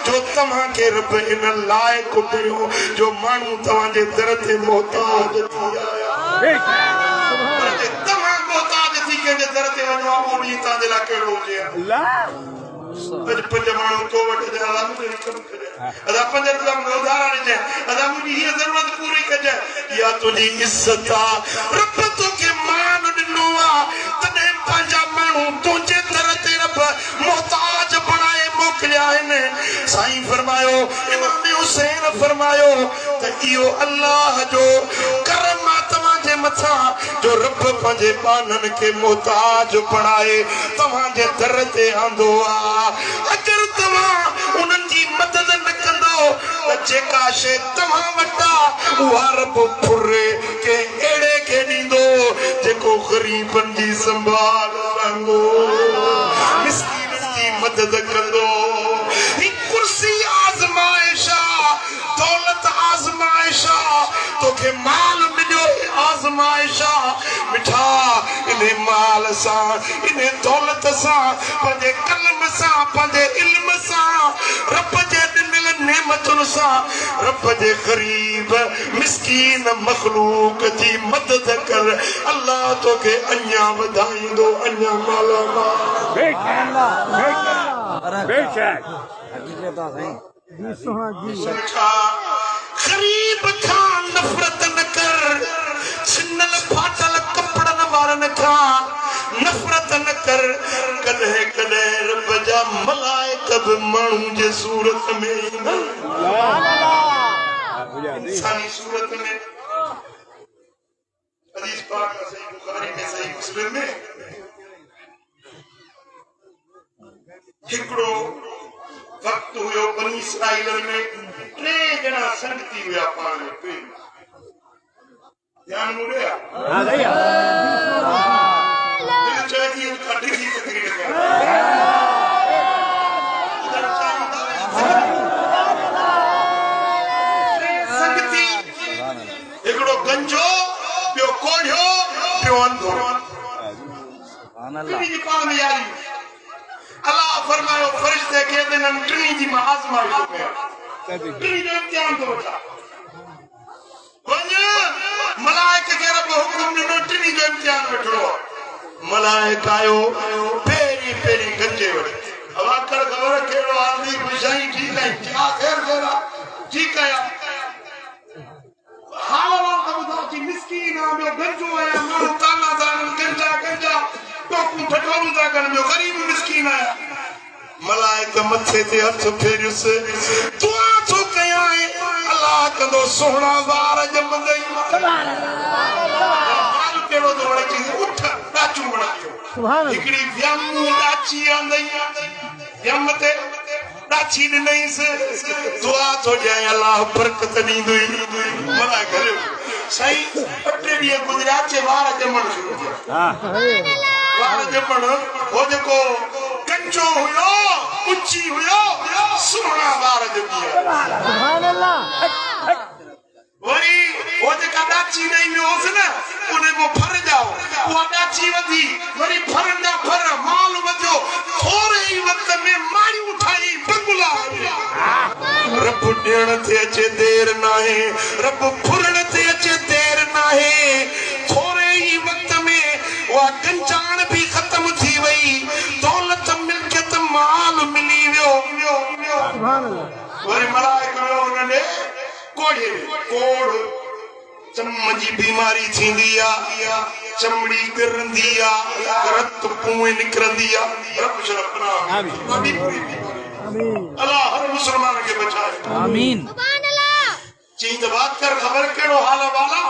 A: जो तव्हां के रब इन लायक कयो जो माण्हू तव्हां जे दर ते मोहताज थी आया तव्हां मोहताज थी के दर ते वञो उहो ॾींहुं तव्हां जे लाइ कहिड़ो हुजे पंज माण्हू तो वटि अदा पंज उदाहरण ॾिजे अदा मुंहिंजी हीअ ज़रूरत पूरी कजे या तुंहिंजी इज़त आहे रब तोखे मान ॾिनो आहे तॾहिं पंहिंजा माण्हू तुंहिंजे दर ते रब मोहताज बणाए मोकिलिया आहिनि साईं फरमायो इमाम हुसैन फरमायो त इहो अल्लाह जो करम आहे तव्हांजे मथां जो रब पंहिंजे बाननि खे मोहताज बणाए तव्हांजे दर ते आंदो आहे अगर तव्हां उन्हनि जी मदद न कंदो त जेका शइ तव्हां वटा उहा रब फुरे के अहिड़े खे ॾींदो जेको ग़रीबनि जी संभाल कंदो मिस्कीननि जी मदद कंदो ही कुर्सी आज़माइश आहे दौलत आज़माइश आहे तोखे माल मिलियो आज़माइश आहे मिठा इन माल सां इन दौलत सां पंहिंजे कलम सां पंहिंजे इल्म सां रब जे ॾिनल नेमतुनि सां रब जे ग़रीब मिस्कीन मख़लूक जी मदद कर अल्लाह तोखे अञा वधाईंदो अञा माला ग़रीब खां नफ़रत न कर छिनल फाटल कपड़न वारनि खां नफ़रत न कर कॾहिं कॾहिं रब जा मलाइक बि माण्हू जे सूरत में इंसानी सूरत में हदीस पाक में सही बुखारी में सही मुस्लिम में हिकिड़ो वक्त हुयो बनी इसराइल में 3 ॼणा संगती हुआ पाण में ध्यान मुड़िया दिल चाहिए खड़ी थी तकरीर संगती हिकिड़ो गंजो ॿियो कोढ़ियो ॿियो अंधो जी पाण में यारी अल्लाह फरमायो फरिश्ते खे इन्हनि टिनी जी मां आज़माइश कयो टिनी जो इम्तिहान थो वठां वञ मलाइक खे रब हुकुम ॾिनो टिनी जो इम्तिहान वठिणो मलाइक आयो पहिरीं पहिरीं गंजे वटि हवा कर ख़बर कहिड़ो आदमी साईं ठीकु आहे छा ख़ैर ख़ैर ठीकु आहियां हाल वाल ॿुधां थी मिस्कीन आहे ॿियो गंजो आहियां माण्हू ताना था गंजा गंजा टोकूं ठठोलूं था कनि ॿियो ग़रीब मिस्कीन आहियां मलाइक मथे ते हथ फेरियुसि दुआ थो कयां अल्लाह कंदो सोहणा वार ॼमंदई कहिड़ो थो वणे चई उठ ॾाचू वणायो हिकिड़ी व्यम ॾाची आंदई व्यम ते ॾाची ॾिनईसि दुआ थो ॾियां अल्लाह बरकत ॾींदुई मलाइक हलियो साईं 2 ॾींहं गुज़रिया चे वार ॼमण शुरू थिया वार ॼमण हो जेको कंचो हुयो उची हुयो सुहिणा वार ॼमी वरी वो जेका ॾाची ॾेई वियो हुअसि न उन में फर ॼाओ उहा ॾाची वधी वरी फरनि जा फर माल वधियो थोरे ई वक़्त में माड़ियूं ठाही बंगला रब ॾियण ते अचे देर नाहे रब फुरण ते अचे देर नाहे थोरे ई वक़्त में उहा कंचाण बि ख़त्म थी वई दौलत मिल्कियत माल मिली वियो वरी मलाइक वियो उन्हनि कोड़ चम जी बीमारी थींदी आहे चमड़ी किरंदी आहे रत कुएं निकिरंदी आहे रब शरफना अल्लाह हर मुसलमान खे बचाए
C: आमीन
A: चई त बात कर ख़बर कहिड़ो हाल वाला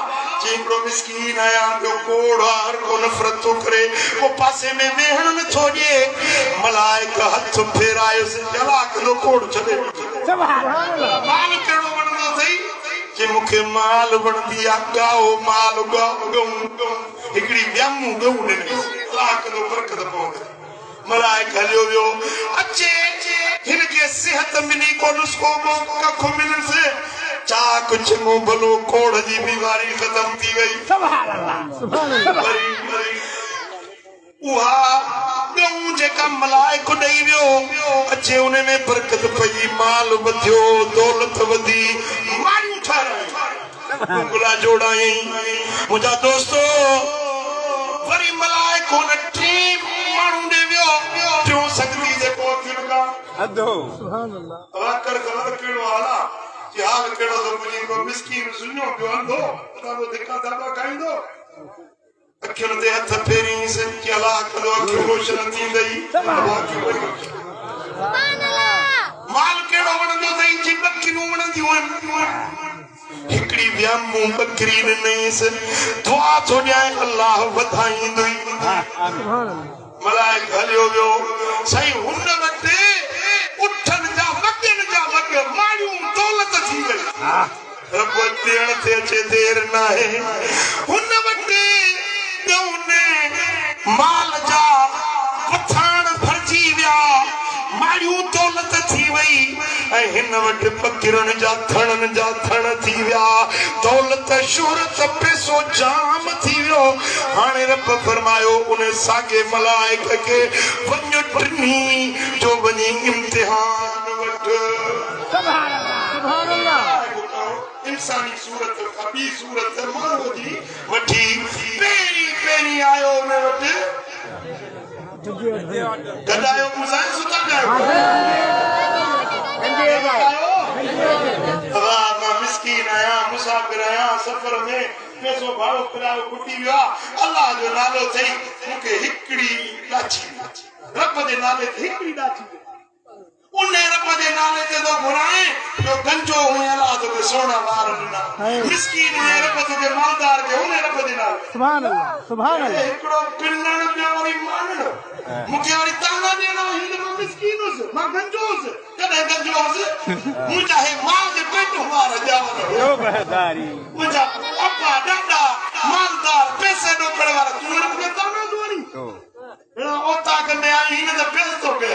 A: चई हिकिड़ो मिस्कीन आया ॿियो कोड़ आहे हर को नफ़रत थो करे को पासे में वेहण नथो ॾिए मलाइक हथ फेरायोसि जला कंदो कोड़ छॾे माल कहिड़ो वणंदो अथई जे मूंखे माल वणंदी आहे गाओ माल गाओ हिकिड़ी व्यमूं ॻऊं ॾिनईं अलाह कंदो बरकत पवंदई मलाइक हलियो वियो अचे हिनखे सिहत मिली को नुस्ख़ो कख मिलंदुसि चा कुछ मुंह भलो कोड़ जी बीमारी खत्म थी गई उहा ॻऊं जेका मलाइक ॾेई वियो अचे उन में बरकत पई माल वधियो दौलत वधी मारियूं ठाहिरायूं गुला जोड़ाई मुंहिंजा दोस्तो वरी मलाइक हुन टी माण्हू ॾे वियो टियों शक्ति जेको थियणगा
B: अधो
A: कर ख़बर कहिड़ो हाल आहे कि हाल कहिड़ो तो मुंहिंजी मिस्कीन सुञो पियो अंधो असांजो धिका दॿा खाईंदो अखियुनि ते हथ फेरींसि कि अलाह कंदो अखियूं रोशन थींदई माल कहिड़ो वणंदो अथई जी ॿकिरियूं वणंदियूं आहिनि हिकिड़ी वियामूं ॿकिरी ॾिनईंसि दुआ थो ॾियां अलाह वधाईंदुई मलाइक हलियो वियो साईं हुन वटि उठनि जा वॻनि जा वॻ मारियूं दौलत थी वई रब ॾियण ते अचे देर न आहे हुन वटि माल जा पथाण भरजी विया मारियूं दौलत थी वई ऐं हिन वटि ॿकिरुनि जा थण थी विया दौलत शोहरत पैसो जाम थी वियो हाणे रब फरमायो उन साॻे मलाइक खे वञ टिनी जो वञी इम्तिहान वठ इंसानी सूरत ॿी सूरत माण्हूअ जी वठी पहिरीं आयो उन वटि गॾायो मूंसां सुता मां मिस्कीन आहियां मुसाफ़िर आहियां सफ़र में पैसो भाड़ो किरायो खुटी वियो आहे अलाह जो नालो अथई मूंखे हिकिड़ी ॾाची रब जे नाले ते हिकिड़ी ॾाची उन रब जे नाले ते तो घुराए जो गंजो हुए अलाह तोखे सोना वार ॾिना मिस्कीन हुए रब तोखे मालदार के उन रब जे नाले
B: सुभान अल्लाह
A: हिकिड़ो पिनण में वरी मानण मूंखे वरी ताना ॾियणा हिन मां मिस्कीन हुअसि मां गंजो हुअसि कॾहिं गंजो हुअसि मुंहिंजा हे मां जे पेट वार ॼावनि मुंहिंजा अब्बा ॾाॾा मालदार पैसे ॾोकड़ वारा तूं मूंखे ताना ॾियणी ओता कंदे आई हिन त पैसो कयो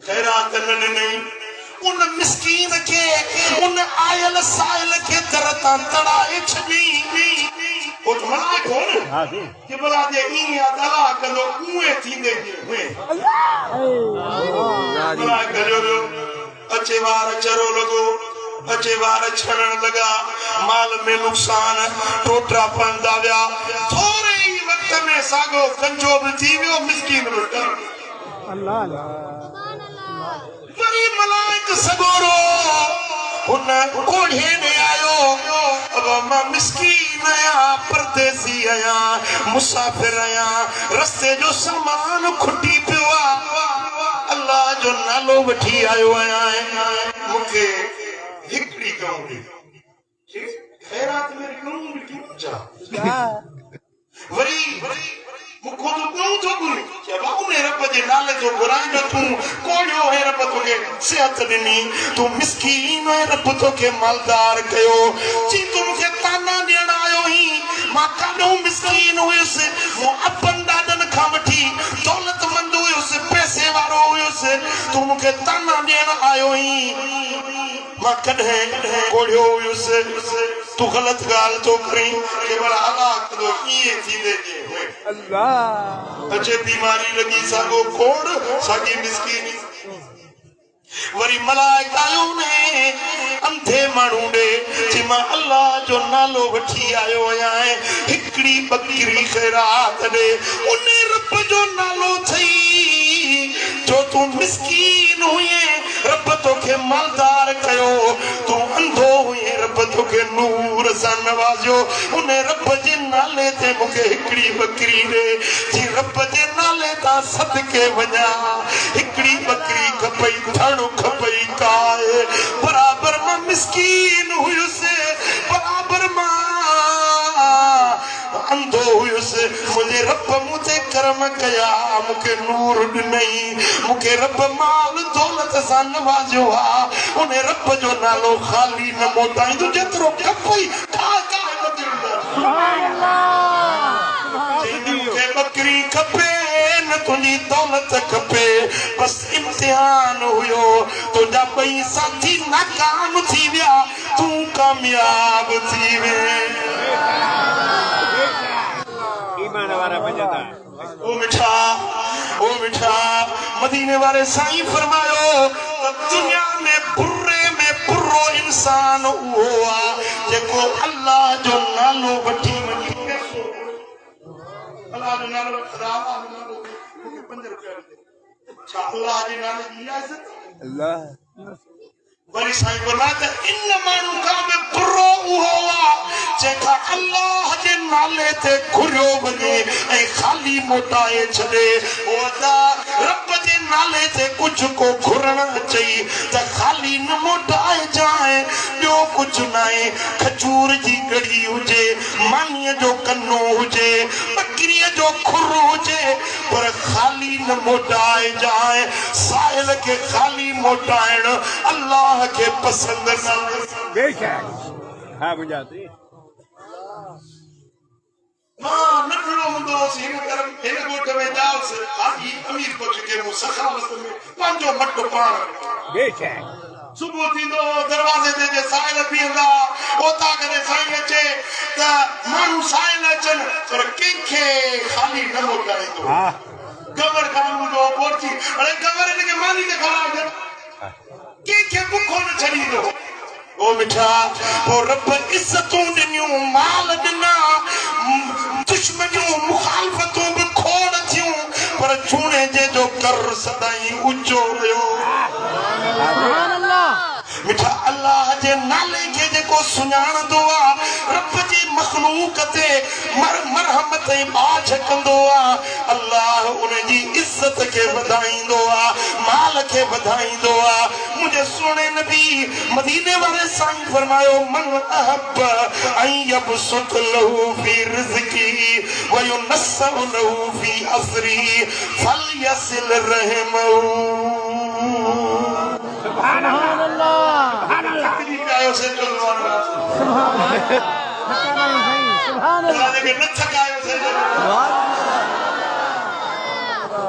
A: ख़ैरात न ॾिनई उन मिस्कीन खे उन आयल साइल खे दर तां तड़ाए छॾी ओ मलाइक हो न कि भला जे ईअं अदा कंदो उहे थींदे हुए मलाइक हलियो वियो अचे वार चरो लॻो अचे वार छड़ण लॻा माल में नुक़सान टोटरा पवंदा विया थोरे ई वक़्त में साॻो कंजो बि थी वियो मिस्कीन बि वरी मलाइक सगोरो हुन कोढ़े ने आयो अब मां मिस्कीन आहियां परदेसी आहियां मुसाफ़िर आहियां रस्ते जो सामान खुटी पियो आहे अल्लाह जो नालो वठी आयो आहियां मूंखे हिकिड़ी ॻऊं ख़ैरात में ॻऊं बि वरी मुखो तो ॻऊं थो घुरी चइबो उन रब जे नाले जो घुराईंदो तूं कोड़ियो है रब तोखे सिहत ॾिनी तूं मिस्कीन है रब तोखे मालदार कयो जी तूं मूंखे ताना ॾियण आयो ही मां काॾो मिस्कीन हुयुसि मूं अपन ॾाॾनि खां वठी दौलतमंद हुयुसि पैसे वारो हुयुसि तूं मूंखे ताना ॾियण आयो ही मां कॾहिं कोड़ियो हुयुसि तूं ग़लत ॻाल्हि थो करीं कि भला अलाह कंदो ईअं थींदे अचे बीमारी लगी सागो कोड़ सागी मिस्कीनी वरी मलाइक आयो ने अंधे माण्हू ॾे चई मां अल्लाह जो नालो वठी आयो आहियां हिकिड़ी ॿकिरी ख़ैरात ॾे उन रब जो नालो थई जो तूं मिस्कीन हुए रब तोखे मालदार कयो तूं अंधो हुए रब तोखे नूर सां नवाज़ियो उन रब जे नाले ते मूंखे हिकिड़ी ॿकिरी ॾे जी रब जे नाले तां सदके वञा हिकिड़ी ॿकिरी खपई थण खपई काए बराबर मां मिस्कीन हुयुसि बराबर मां अंधो हुयुसि मुंहिंजे रब मूं ते कर्म कया मूंखे नूर ॾिनई मूंखे रब माल दौलत सां नवाज़ियो आहे उन रब जो नालो ख़ाली न मोटाईंदो जेतिरो खपई मूंखे ॿकिरी खपे न तुंहिंजी दौलत खपे बस इम्तिहान हुयो तुंहिंजा ॿई साथी नाकाम थी विया तूं कामयाब थी वे
B: ईमान वारा बजता
A: ओ मिठा मदीने वाले साईं फरमायो दुनिया में बुर्रो इंसान हुआ जेको अल्लाह जो नालो वठी अल्लाह जो नालो ₹5 अच्छा अल्लाह जे नाले जी इजाजत
B: अल्लाह
A: वरी साईं फरमाता इन मानू का में बुर्रो हुआ जेका अल्लाह जे नाले ते घुरियो वञे ऐं खाली मोटाए छॾे ओदा रब जे नाले ते कुझु को घुरण अचई त खाली न मोटाए जाए ॿियो कुझु न आहे खजूर जी गड़ी हुजे मानीअ जो कन्नो हुजे बकरीअ जो खुरो हुजे पर खाली न मोटाए जाए साहिल के खाली मोटाइण अल्लाह के पसंद न
B: बेशक हाँ बुझाती
A: मां नंढड़ो हूंदो हुअसि हिन ॻोठ में ॼावसि हाजी अमीर बख्श के मूं सखावत में पंहिंजो मट पाण
B: बेशक
A: सुबुह थींदो दरवाज़े ते जे साहिल बीहंदा ओता करे साईं अचे त माण्हू साहिल अचनि पर कंहिंखे खाली न मोटाईंदो
B: हाँ
A: गवर खान जो बोरची अरे गवर इनके मानी ते खड़ा है कंहिंखे बुखो न छॾींदो ओ मिठा ओ रब इज़तूं ॾिनियूं माल ॾिना दुश्मनियूं मुखालफ़तूं बि खोड़ थियूं पर चूणे जे जो कर सदाईं ऊंचो हुयो मिठा अल्लाह जे नाले खे जेको सुञाणंदो आहे रब जी मखलूक ते मरहमत ऐं बाझ कंदो आहे अल्लाह उन जी इज़त खे वधाईंदो आहे माल खे वधाईंदो आहे मुंहिंजे सुहिणे नबी मदीने वारे साईं फरमायो मन अहब ऐं यबसुत लहू फी रिज़्क़ी व युनस्सउ लहू फी असरी फलयसिल रहमहू
B: सुभान अल्लाह
A: आयो से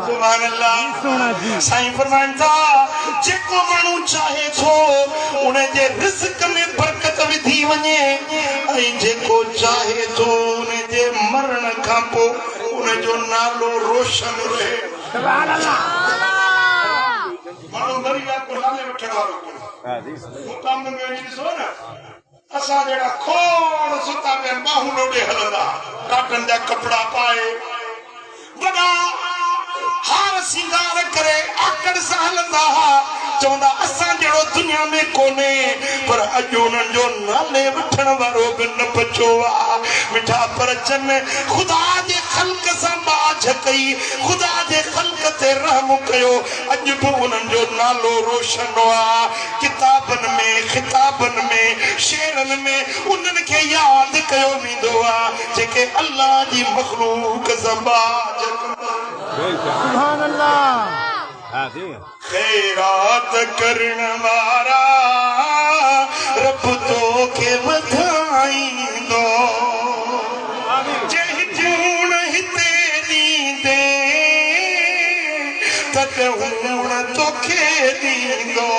A: सुभान अल्लाह साईं फरमाइनि था जेको माण्हू चाहे थो उन जे रिज़्क़ में बरकत विधी वञे ऐं जेको चाहे थो उन जे मरण खां पोइ उन जो नालो रोशन रहे
B: सुभान अल्लाह
A: माण्हू मरी विया को नाले वठण वारो मुकाम में ॾिसो न असां जहिड़ा खोड़ सुता पिया बाहूं लोॾे हलंदा काटन जा कपिड़ा पाए वॾा हार सिंगार करे आकड़ सां हलंदा हुआ चवंदा असां जहिड़ो दुनिया में कोन्हे पर अॼु उन्हनि जो नाले वठण वारो बि न बचो आहे मिठा पर जन ख़ुदा जे ख़ल्क़ सां बाझ कई ख़ुदा जे ख़ल्क़ ते रहम कयो अॼु बि उन्हनि जो नालो रोशन आहे किताबनि में खिताबनि में शेरनि में उन्हनि खे यादि कयो वेंदो आहे जेके अल्लाह जी मखलूक सां बाझ कंदा
B: सुभान अल्लाह हाँ जी
A: खैरात करण वारा रब तो के बधाईंदो जय जूण हिते नींदे तद हूण तो के दींदो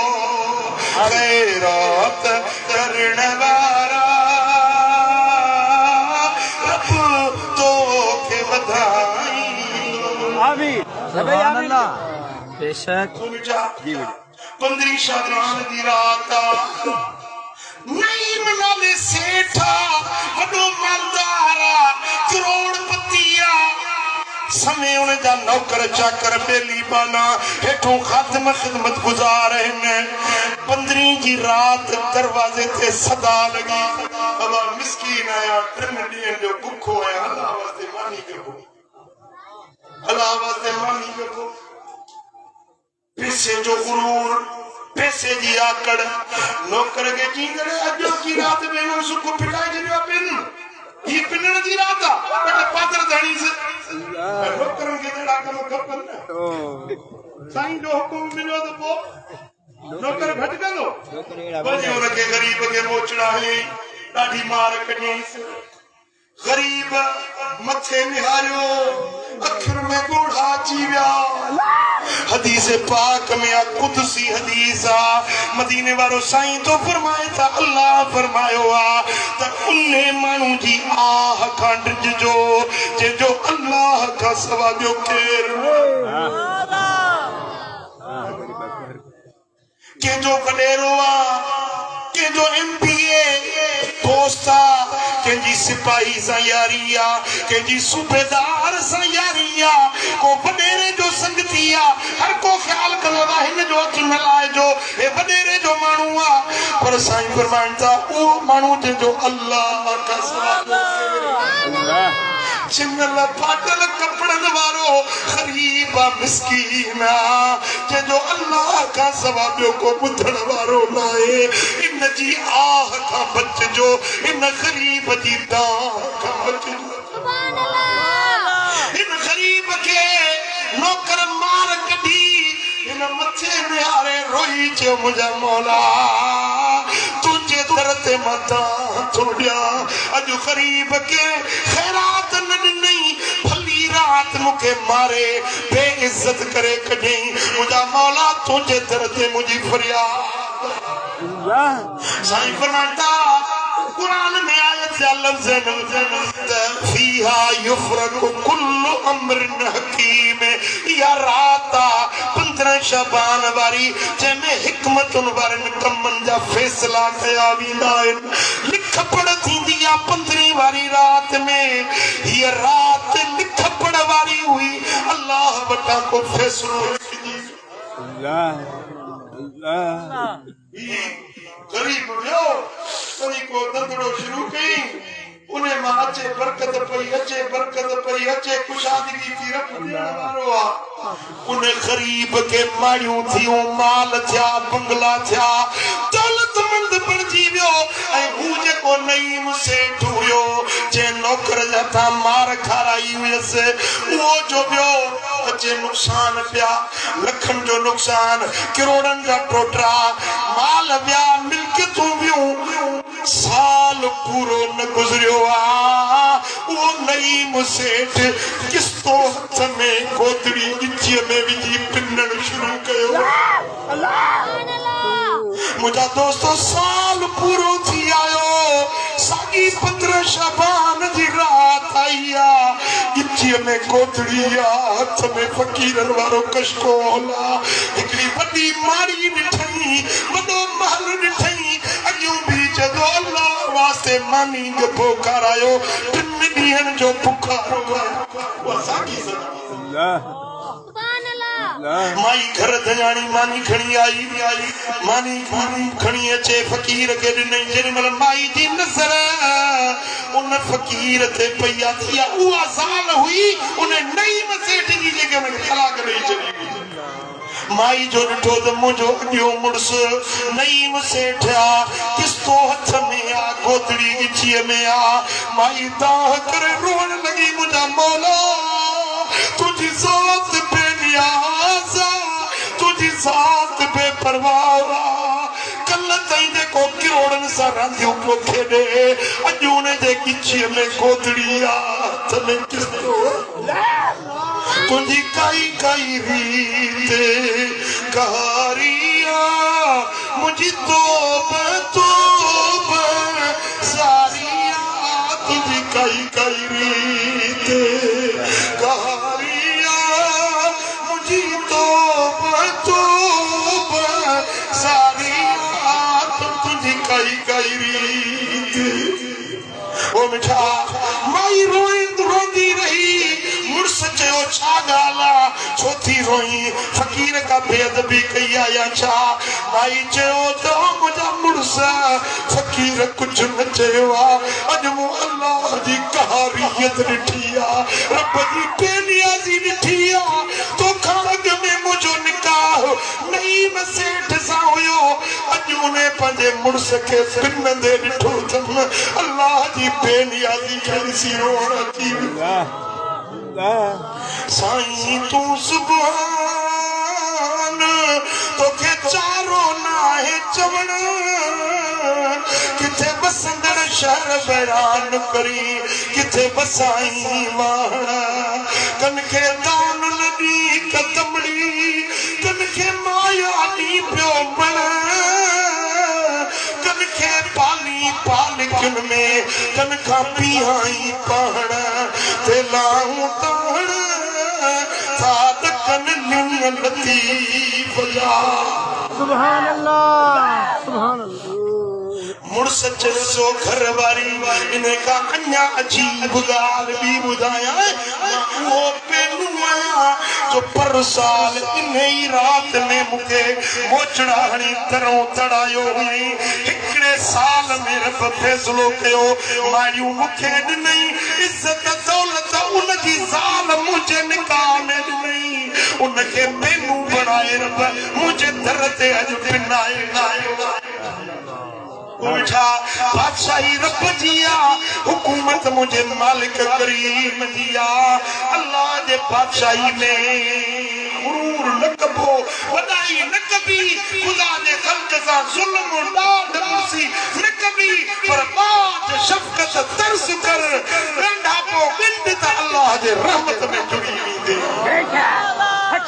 A: खैरात करण वारा रब तो के बधाईंदो
B: आमीन
C: सुभान अल्लाह बेशक
B: जी
A: 15 शाबान दी रात नहीं मनाले सेठा वडो मालदार करोड़पतिया समय उन जा नौकर चाकर बेली बाना हेठों खादम खिदमत गुजार हैं 15 की रात दरवाजे ते सदा लगी बाबा मिस्कीन आया 3 ॾींहं जो भुखो आया अल्लाह वास्ते मानी करो अल्लाह वास्ते मानी करो पैसे जो गुरूर पैसे जी आकड़ नौकर के चींदड़े अजो की रात में उन सुख पिटाई जने पिन ये पिनण दी रात बट पात्र धणी से नौकर के जड़ा कम खपन साईं जो हुकुम मिलो तो पो नौकर घट गयो वजी उन के गरीब के मोचड़ा है ॾाढी मार कढी गरीब मथे निहारियो अखर में बूढ़ा अची विया हदीस पाक में कुदसी हदीस मदीने वारो साईं तो फरमाए था अल्लाह फरमायो त उन्ने मानू जी आह खां डिजो जो अल्लाह का सवा ॿियो केरु कंहिंजो वॾेरो कंहिंजो MBA दोस्त कंहिंजी सिपाही सां यारी कंहिंजी सूबेदार सां यारी को वॾेरे जो संगती हर को ख्याल कंदो हिन जो हथ मिलाइजो हे वॾेरे जो माण्हू पर साईं फरमाइनि था उहो माण्हू जंहिंजो अल्लाह का सवा चिनल फाटल कपड़नि वारो ग़रीब मिस्कीन जंहिंजो अल्लाह का सवा ॿियो को ॿुधण वारो न आहे इन जी आह खां बचजो इन ग़रीब जी दाह खां बचजो इन ग़रीब खे नौकर मार कढी इन मथे निहारे रोई चयो मुंहिंजा मौला तुंहिंजे दर ते मां दाह थो ॾियां अॼु ग़रीब खे ख़ैरात न ॾिनई भली रात मूंखे मारे बेइज्जत करे कढई मुंहिंजा मौला तुंहिंजे दर ते मुंहिंजी फरियाद साईं फरमाता कुरान में आयत लफ्ज़ फीहा युफ़रक़ु कुल्लु अम्रिन हकीम या रात 15 शबान वारी जंहिंमें हिकमतुनि वारनि कमनि जा फैसला कया वेंदा आहिनि लिख पढ़ थींदी आहे 15 वारी रात में हीअ रात लिख पढ़ वारी हुई अल्लाह वटां को फैसलो गरीब वियो वरी को दंदड़ो शुरू कई उन्हें मां अचे बरकत पई अचे कुशादगी थी रख ॾियण वारो उन गरीब के माड़ियूं थियूं माल थिया बंगला थिया दौलतमंद बणिजी वियो ऐं हू जेको नईम सेठ हुयो जंहिं नौकर जा था मार खाराई हुयसि उहो जो वियो अचे नुक़सान पिया लखनि जो नुक़सान करोड़नि जा टोटरा माल विया मिल्कियतूं वियूं साल पूरो न गुज़रियो वो नईम सेठ किस्तो हथ में गोदड़ी गिचीअ में विझी पिनण शुरू कयो मुंहिंजा दोस्तो साल पूरो थी आयो साॻी 15 शबान जी रात आई गिचीअ में गोदड़ी हथ में फ़कीरनि वारो कशकोल हिकिड़ी वॾी माड़ी ॾिठई वॾो महल ॾिठई अॼु बि जदो अल्लाह वास्ते मानी जो पोकारायो 3 ॾींहंनि जो बुखार माई घर दयाणी मानी खणी आई मानी खणी अचे फ़कीर खे ॾिनई जेॾी महिल माई जी नज़र उन फ़कीर ते पई थी उहा ज़ाल हुई उन नईम सेठ जी जेके हुनखे तलाक ॾेई छॾी माई जो ॾिठो त मुंहिंजो अॻियो मुड़ुसु नईम सेठ किस्तो हथ में गोदड़ी गिचीअ में माई दाह करे रोअण लॻी मुंहिंजा मौला तुंहिंजी ज़ात बेनियाज़ तुंहिंजी ज़ात बेपरवाह कल्ह ताईं जेको किरोड़नि सां रांदियूं पियो खेॾे अॼु उन जे गिचीअ में गोदड़ी हथ में किस्तो तुंहिंजी काई रीत कहारिया मुंहिंजी तोब सारिया तुंहिंजी काई रीत कहारिया मुंहिंजी तोब सारिया तुंहिंजी काई रीत ओ मिठा माई रोईंदी रही मुड़स चयो छा ॻाल्हि छो थी रोई फ़कीर का बेअदबी कई या छा माई चयो त मुंहिंजा मुड़स फ़कीर कुझु न चयो अॼु मूं अल्लाह जी कहारियत ॾिठी रब जी बेनियाज़ी ॾिठी तोखां अॻु में मुंहिंजो निकाह नईम सेठ सां हुयो अॼु उन पंहिंजे मुड़स खे पिनंदे ॾिठो अथमि अल्लाह जी बेनियाज़ी खे ॾिसी रोअण अची वियो साईं तूं सुभान तोखे चारो नाहे चवण किथे बसंदड़ शहर बैरान करी किथे बसाई वाण कन खे दान न ॾी तमड़ी कनखे माया नी प्यो बण कनखे पाली पालिकन में कनखा पियाई पहण ते लाऊं ताण साद कन लिंग लतीफ जा
B: सुभान अल्लाह सुभान अल्लाह
A: मुड़स चसो घर वारी इनका अन्या अजीब गाल भी बुधाया वो पेलू आया जो पर साल इन्हीं रात में मुके मोचड़ा हणी तरों तड़ायो हुई हिकड़े साल मेरे फैसलो कयो मारियूं मुखे नहीं इज्जत दौलत उन जी ज़ाल मुझे निकाह में नहीं उनके पेलू बनाए रब मुझे दर ते अज पिनाए लायो उठा बादशाही रब जिया हुकूमत मुझे मालिक करीम जिया अल्लाह दे बादशाही में गुरूर न कबो वदाई न कभी खुदा दे खल्क सा जुल्म डांड मुसी न कभी पर बाज शफकत तरस कर रंडा को बिंद ता अल्लाह दे रहमत में जुड़ी वींदे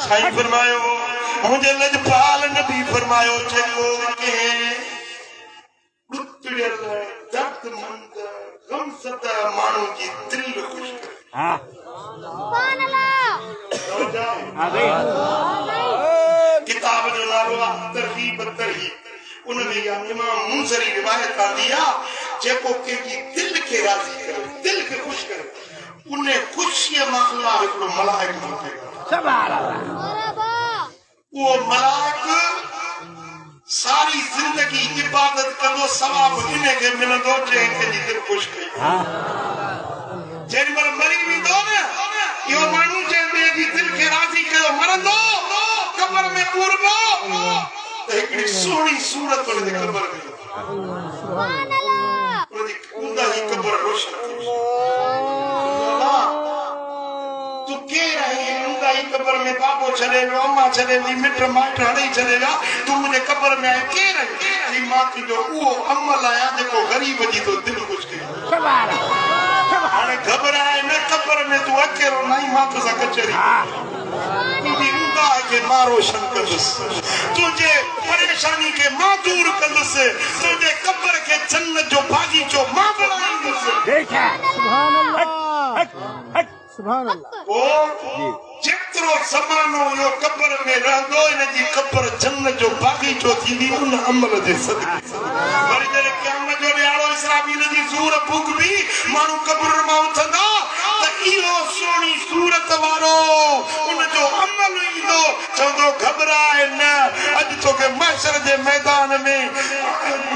A: साईं फरमायो मुझे लजपाल नबी फरमायो चलो के मानू की दिल खुश
D: सुभान अल्लाह
A: किताब जो नालो तरहीब तरहीब उनमें या इमाम मुंसरी रिवायत आ दिया जेको के दिल के राजी करे दिल के खुश करे उन्हें खुशी में अल्लाह हिकड़ो मलाइक मोकिले
B: सुभान अल्लाह
A: वो मलाइक सारी जिंदगी इबादत करो सवाब इन्हें के मिलंदो जे के दिल खुश कई जेन पर मरी भी दो ना यो मानू जे मेरी दिल के राजी कयो मरंदो कब्र में पूरबो एक सोनी सूरत पर कब्र में
D: सुभान अल्लाह
A: उनकी खुदा ही कब्र रोशन तू के रही उनका ही कब्र में बाबो चलेगा अम्मा चलेगी मित्र माइट हड़ी चलेगा तू मुझे कब्र में आए के रही मां की जो वो अमल आया देखो गरीब जी तो दिल कुछ के
B: सुभान अल्लाह
A: अरे घबराए न कब्र में तू अकेलो नहीं मां तो सा कचरी तू उनका के मारो शंकरस तुझे परेशानी के मां दूर करस तुझे कब्र के जन्नत जो भागी जो मां बनाएंगे
B: देखा सुभान अल्लाह सुभान अल्लाह
A: ओ जेतिरो ज़मानो यो कब्र में रहंदो इन जी कब्र जन्नत जो बागीचो थींदी उन अमल जे सदके वरी जॾहिं क़यामत जो ॾियारो इसराफील जी सूर फूकबी माण्हू कब्र मां उथंदा त इहो सोणी सूरत वारो उन जो अमल ईंदो चवंदो घबराए न अॼु तोखे महशर जे मैदान में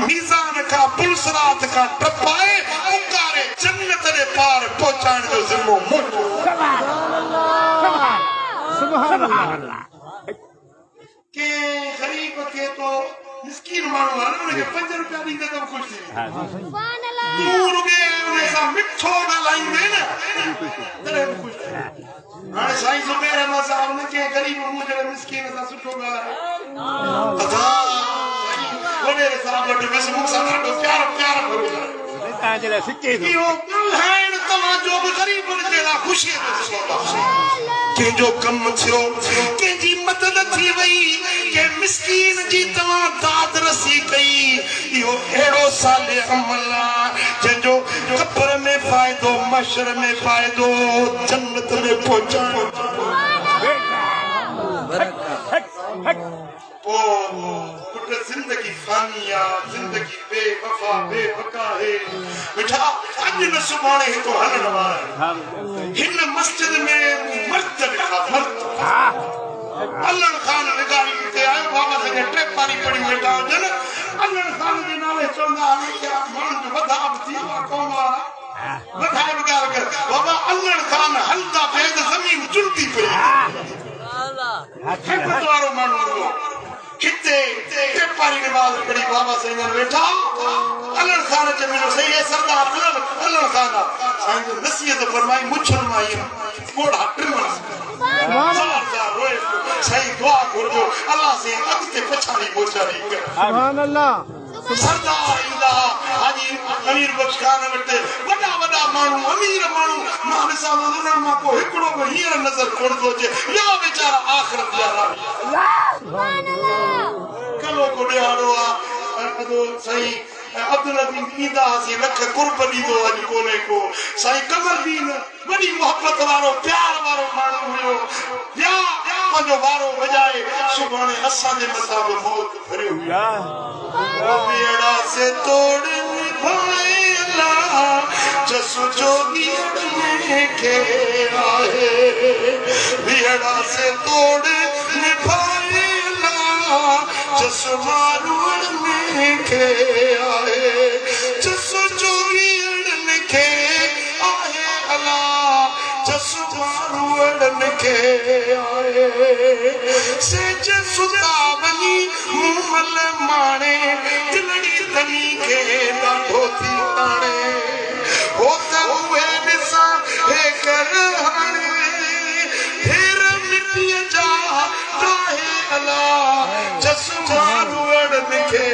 A: मीज़ान खां पुलसरात खां टपाए उकारे जन्नत जे पार पहुचाइण जो ज़िम्मो मुंहिंजो
B: सुभान अल्लाह
A: के गरीब के तो मिस्कीन माण्हू आहे उनखे 5 रुपया ॾींदे त खुश थी
D: सुभान अल्लाह
A: दूर गे उन सां मिठो ॻाल्हाईंदे न तॾहिं बि ख़ुशि थी हाणे साईं ज़ुबैर अहमद साहब ने के गरीब मुंहिंजे जहिड़े मिस्कीन सां सुठो ॻाल्हायो अदा वॾे साहब वटि विस मूंसां ॾाढो प्यार भरियो
B: तव्हांजे लाइ सिके
A: इहो ॻाल्हाइण तव्हांजो बि ग़रीबनि जे लाइ ख़ुशीअ जो सबबु आहे कंहिंजो कमु थियो कंहिंजी मदद थी वई कंहिं मिस्कीन जी तव्हां दाद रसी कई इहो अहिड़ो साले अमल आहे जंहिंजो कब्र में फ़ाइदो महशर में फ़ाइदो जन्नत में पहुचाइणो पुट जिंदगी फानी आहे जिंदगी बेवफा बेबका है बेटा अॼु न सुभाणे हिकु हलण वारो आहे हिन मस्जिद में मर्द लिखा मर्द अल्लाह खान निगाही ते आयो बाबा संगे टे पारी पढ़ी वेठा हुजनि अल्लाह खान जे नाले चवंदा आहिनि कि माण्हुनि जो वधाब थी वियो आहे कौम वारा वधाए ॻाल्हि कर बाबा अल्लाह खान हलंदा पिया त ज़मीन चुरती पई हिकु वारो माण्हू हुओ हिते टे पारी नमाज़ पढ़ी बाबा साईं वेठा अल्लाह खान जे मिलो सही है सरदार अल्लाह खान साईं जो नसीहत फरमाई मुछल माई कोड़ा ट्रिमन सही दुआ घुरजो अल्लाह से अॻिते पछाड़ी पहुचाड़ी
B: सुभान अल्लाह
A: सरदार ईंदा हाजी अमीर बख्श खान वटि वॾा वॾा माण्हू अमीर माण्हू मां ॾिसां थो उन्हनि मां को हिकिड़ो बि हींअर नज़र कोन थो अचे या वीचारा आख़िरत जा कलो को ॾियारो आहे साईं अब्दुल अजीम ॾींदा हुआसीं लख कुर्ब ॾींदो अॼु कोन्हे को साईं कमरदीन वॾी मोहबत वारो प्यार वारो माण्हू हुयो या पंहिंजो वारो वॼाए सुभाणे असांजे मथां बि मौत भरियो अहिड़ा से तोड़ निभाइला जसु जोगी खे आहे अहिड़ा से तोड़ निभाइला जसु मारूण में खे आहे जसु जोगी खे आहे अला जसु मारूण खे आहे से जसु तावनी मुमल माणे दिलड़ी तनी खे ॾाढो थी ताणे हो त उहे ॾिसा हे कर हाणे हेर मिटीअ जा काहे अला जसु मारूण खे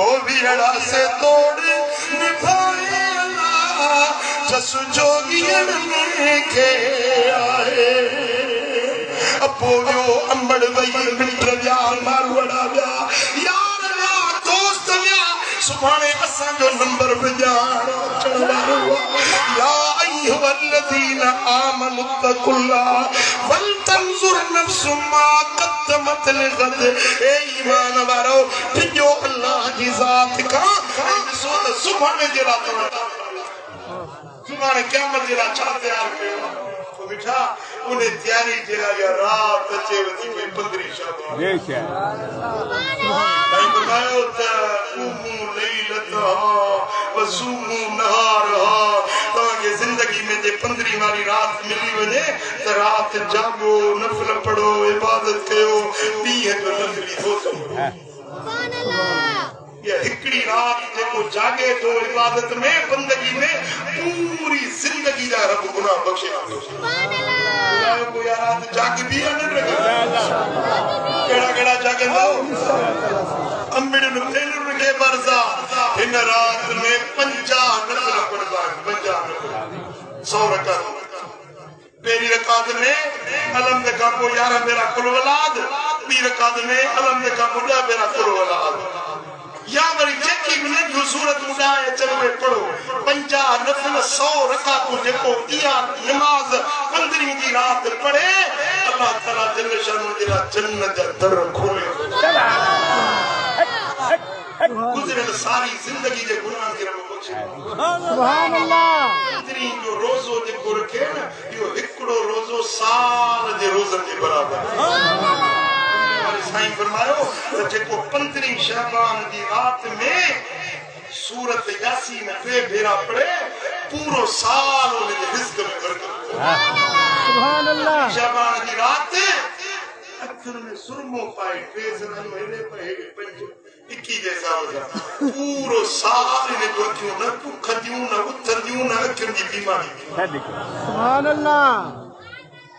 A: ओ वीड़ा से तोड़ निभाए अला जसु जोगियन खे आहे अपो वियो अंबड़ वई मिट विया मारवड़ा विया यार विया दोस्त विया सुभाणे असांजो नंबर विजाण अचण वारो या अय्युहल्लज़ीन आमनु तक़ुल्लाह वल तंज़ुर नफ़्सु मा क़द्दमत लिग़द ए ईमान वारो पियो अल्लाह जी ज़ात का ॾिसो त सुभाणे जे रात सुभाणे क़यामत जे लाइ छा तयार कयो तो बेटा उन्हें तैयारी जे लाइ रात अचे वधी पई 15 शाबान भाई बतायो त कुमू लैलता वसुमू नहारहा तव्हांखे ज़िंदगी में जे 15 वारी रात मिली वञे त रात जागो नफ़िल पढ़ो इबादत कयो ॾींहं जो नफ़िली थो ये हिकड़ी रात जेको जागे तो इबादत में बंदगी में पूरी जिंदगी जा रब गुनाह बख्शे सुभान अल्लाह को यार रात जाग भी न रखे केड़ा केड़ा जागे दो अम्बिड़ न तेल रखे बरसा इन रात में 50 नफल पढ़दा 50 100 रकात पहली रकात में अलम दे का को यार मेरा कुल वलाद बी रकात में अलम दे का बुढ़ा मेरा कुल वलाद या वरी जेकी भी जो सूरत मुदाए चल में पढ़ो 50 नफल 100 रकातों जेको इया नमाज 15 की रात पढ़े अल्लाह ताला जल्ल शान दिला जन्नत जा दर खोले गुजरल सारी जिंदगी जे गुनाह के रब बख्शे सुभान अल्लाह 15 जो रोजो जेको रखे न यो हिकड़ो रोजो साल जे रोजन के बराबर सुभान अल्लाह साईं फरमायो त जेको 15 शाबान की रात में सूरत यासीन पे भेरा पढ़े पूरो साल उनके रिज़्क़ में बरकत सुभान अल्लाह शाबान की रात अखर में सुरमो पाए फेस न हेले पे 21 जैसा हो जा पूरो साल ने जो क्यों न खदियूं न उथदियूं न अखर की बीमारी सुभान अल्लाह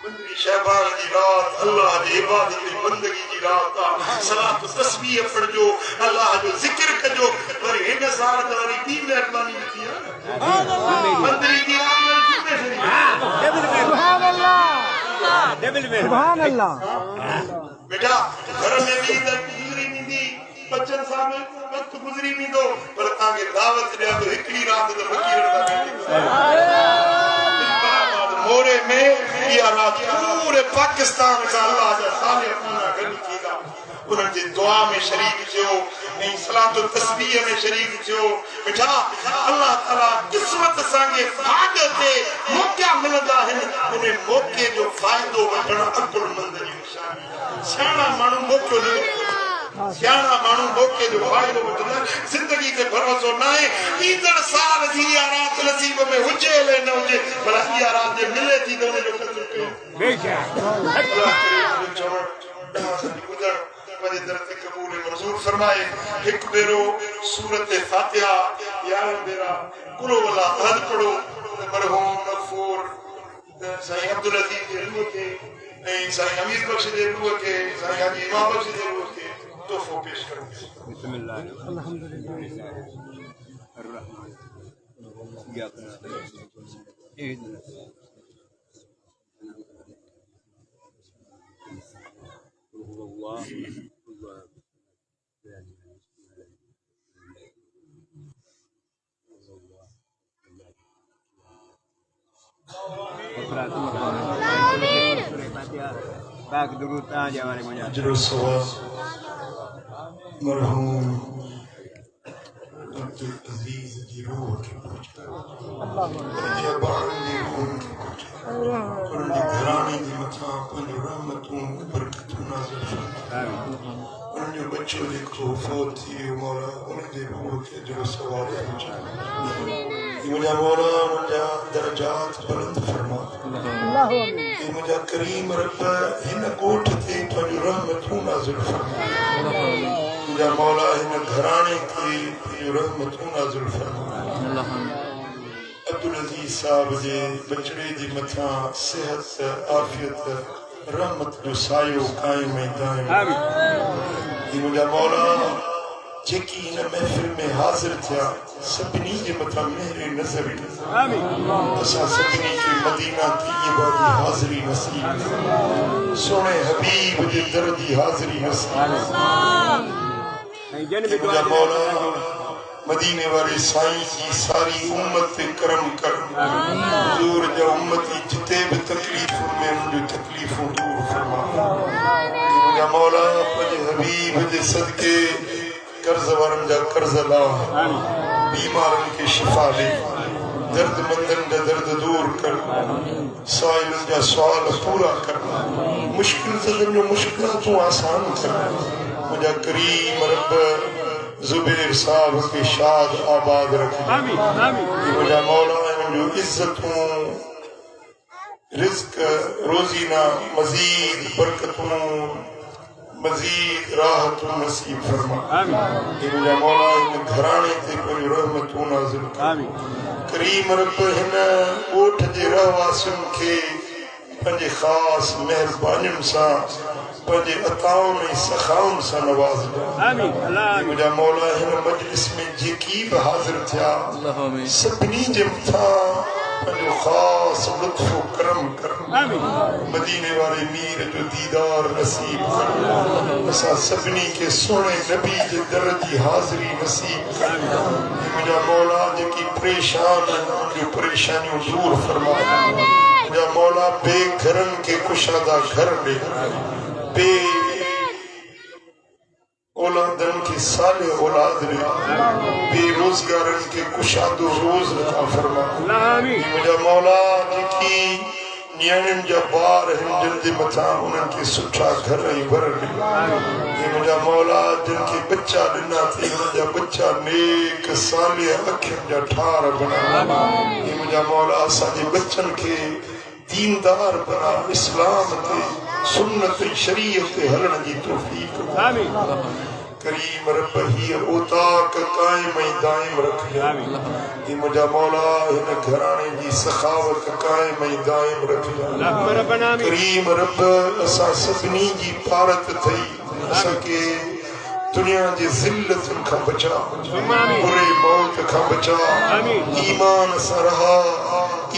A: 15 शाबान की रात अल्लाह की इबादत की बंदगी की रात सलात तस्बीह पढ़जो अल्लाह जो जिक्र कजो पर इन साल वाली दी मेहरबानी थी सुभान अल्लाह 15 की रात में कितने सुभान अल्लाह सुभान अल्लाह बेटा घर में भी गुजरी नींदी बच्चन साहब वक्त गुजरी नी दो पर ताके दावत दे तो एकड़ी रात तो फकीर मोरे में या रात पूरे पाकिस्तान का अल्लाह जा साले अपना गल कीदा उन जी दुआ में शरीक थियो ए सलात तस्बीह में शरीक थियो बेटा अल्लाह ताला किस्मत संगे भाग ते मौका मिलदा है उन मौके जो फायदो वठण अकुल मंद जी निशानी सियाणा मानू मौको ले सियाणा मानू मौके जो फायदो वठंदा जिंदगी के भरोसो नाए ईंदड़ साल जी रात नसीब में हुजे ले न हुजे भला इया रात मिले थी तो जो कर चुके बेशक अल्लाह गुजर वजे तरफ कबूल मंजूर फरमाए एक बेरो सूरत फातिहा 11 बेरा कुल वला हद पढ़ो मरहूम गफूर साईं अब्दुल अजीज के रूह के साईं अमीर बख्श के रूह के साईं हाजी इमाम बख्श के रूह के तो तोहफो पेश करेंगे।
B: बिस्मिल्लाह अल्हम्दुलिल्लाह अर्रहमान बाग दुरूद आजा वाले मजा
A: अजर सवाब मरहूम अब्दुल अजीज की रूह के पहुंचा पंहिंजे ॿारनि जी रूह खे पहुंचा उन्हनि जे घराणे जे मथां पंहिंजूं रहमतूं बरकतूं नाज़िल फरमा उन्हनि जो बच्चो जेको फौत थी वियो मौला उन्हनि जे रूह खे अजर सवाब पहुंचा मुंहिंजा मौला उन्हनि जा दर्जात बुलंद फरमा मुंहिंजा करीम रब हिन ॻोठ ते पंहिंजूं रहमतूं नाज़िल फरमा मुंहिंजा मौला हिन घराणे ते पंहिंजूं रहमतूं नाज़िल फरमा अब्दुल अजीज साहब जे बचड़े जे मथां सिहत आफ़ियत रहमत जो सायो क़ाइम ऐं दाइम मुंहिंजा मौला जेकी हिन महफ़िल में हाज़िर थिया सभिनी जे मथां मेहर नज़र असां सभिनी खे मदीना तैयबा जी हाज़िरी नसीब सोने हबीब जे दर जी हाज़िरी नसीब मुंहिंजा मौला मदीने वाले साईं जी सारी उम्मत पे करम कर हुजूर जा उम्मती जिते भी तकलीफ़ों में उनकी तकलीफ़ों दूर फरमा मुंहिंजा मौला पंहिंजे हबीब जे सदके कर्ज वारनि जा कर्ज ला बीमारनि खे शिफ़ा ॾे दर्दमंदनि जा दर्द दूर कर साइलनि जा सुवाल पूरा कर मुश्किल ज़दनि जो मुश्किलातूं आसान कर मुंहिंजा करीम रब ज़ुबैर साहब के शाद आबाद रखे मुंहिंजा मौला इन्हनि जूं इज़तूं रिज़्क़ रोज़ीना मज़ीद बरकतूं मज़ीद राहतूं नसीब फरमा मुंहिंजा मौला हिन घराणे ते पंहिंजूं रहमतूं नाज़िल करीम रब हिन ॻोठ जे रहवासियुनि खे पंहिंजे ख़ासि महिरबानियुनि सां पंहिंजे अताउनि ऐं सखाउनि सां नवाज़िजा मुंहिंजा मौला हिन मजलिस में जेकी बि हाज़िर थिया सभिनी जे मथां पंहिंजो ख़ासि लुत्फ़ करम कर मदीने वाले मीर जो दीदार नसीब कर असां सभिनी खे सुहिणे नबी जे दर जी हाज़िरी नसीब कर मुंहिंजा मौला जेकी परेशान आहिनि उनजूं परेशानियूं दूर फरमा मुंहिंजा मौला बेघरनि खे कुशादा घर ॾे बे औलादन के साले औलाद ने बेरोजगारन के कुशादो रोज अता फरमा मुंहिंजा मौला जेकी नियाणियुनि जा ॿार आहिनि जिन जे मथां उन्हनि खे सुठा घर ऐं वर ॾे मुंहिंजा मौला जिन खे बच्चा ॾिना थी उन्हनि जा बच्चा नेक साले अखियुनि जा ठार बना मुंहिंजा मौला असांजे बच्चनि खे दीनदार बना इस्लाम ते सुन्नत शरीयत ते हलण जी तौफीक करीम रब ही ओताक कायम ऐं दाइम रख मुंहिंजा मौला हिन घराणे जी सखावत कायम ऐं दाइम रख करीम रब असां सभिनी जी पारत थई असांखे दुनिया जी ज़िल्लतुनि खां बचा बुरे मौत खां बचा ईमान सां रहा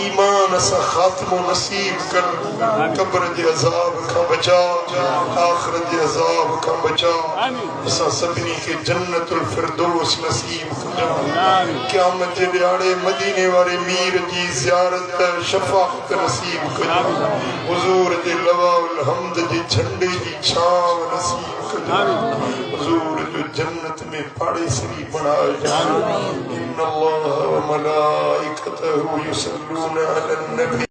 A: ईमान सां ख़ात्मो नसीब कर कब्र जे अज़ाब खां बचा आख़िरत जे अज़ाब खां बचा असां सभिनी खे जन्नतुल फिरदौस नसीब कर क़यामत जे ॾियारे मदीने वारे मीर जी ज़ियारत शफ़ाअत नसीब कर हुज़ूर जे लवाउल हम्द जे झंडे जी छांव नसीब कर हुज़ूर जो जन्नत में पाड़ेसरी बनाए इन्नल्लाह व मलाइकतहु युसल्लूना अलन नबी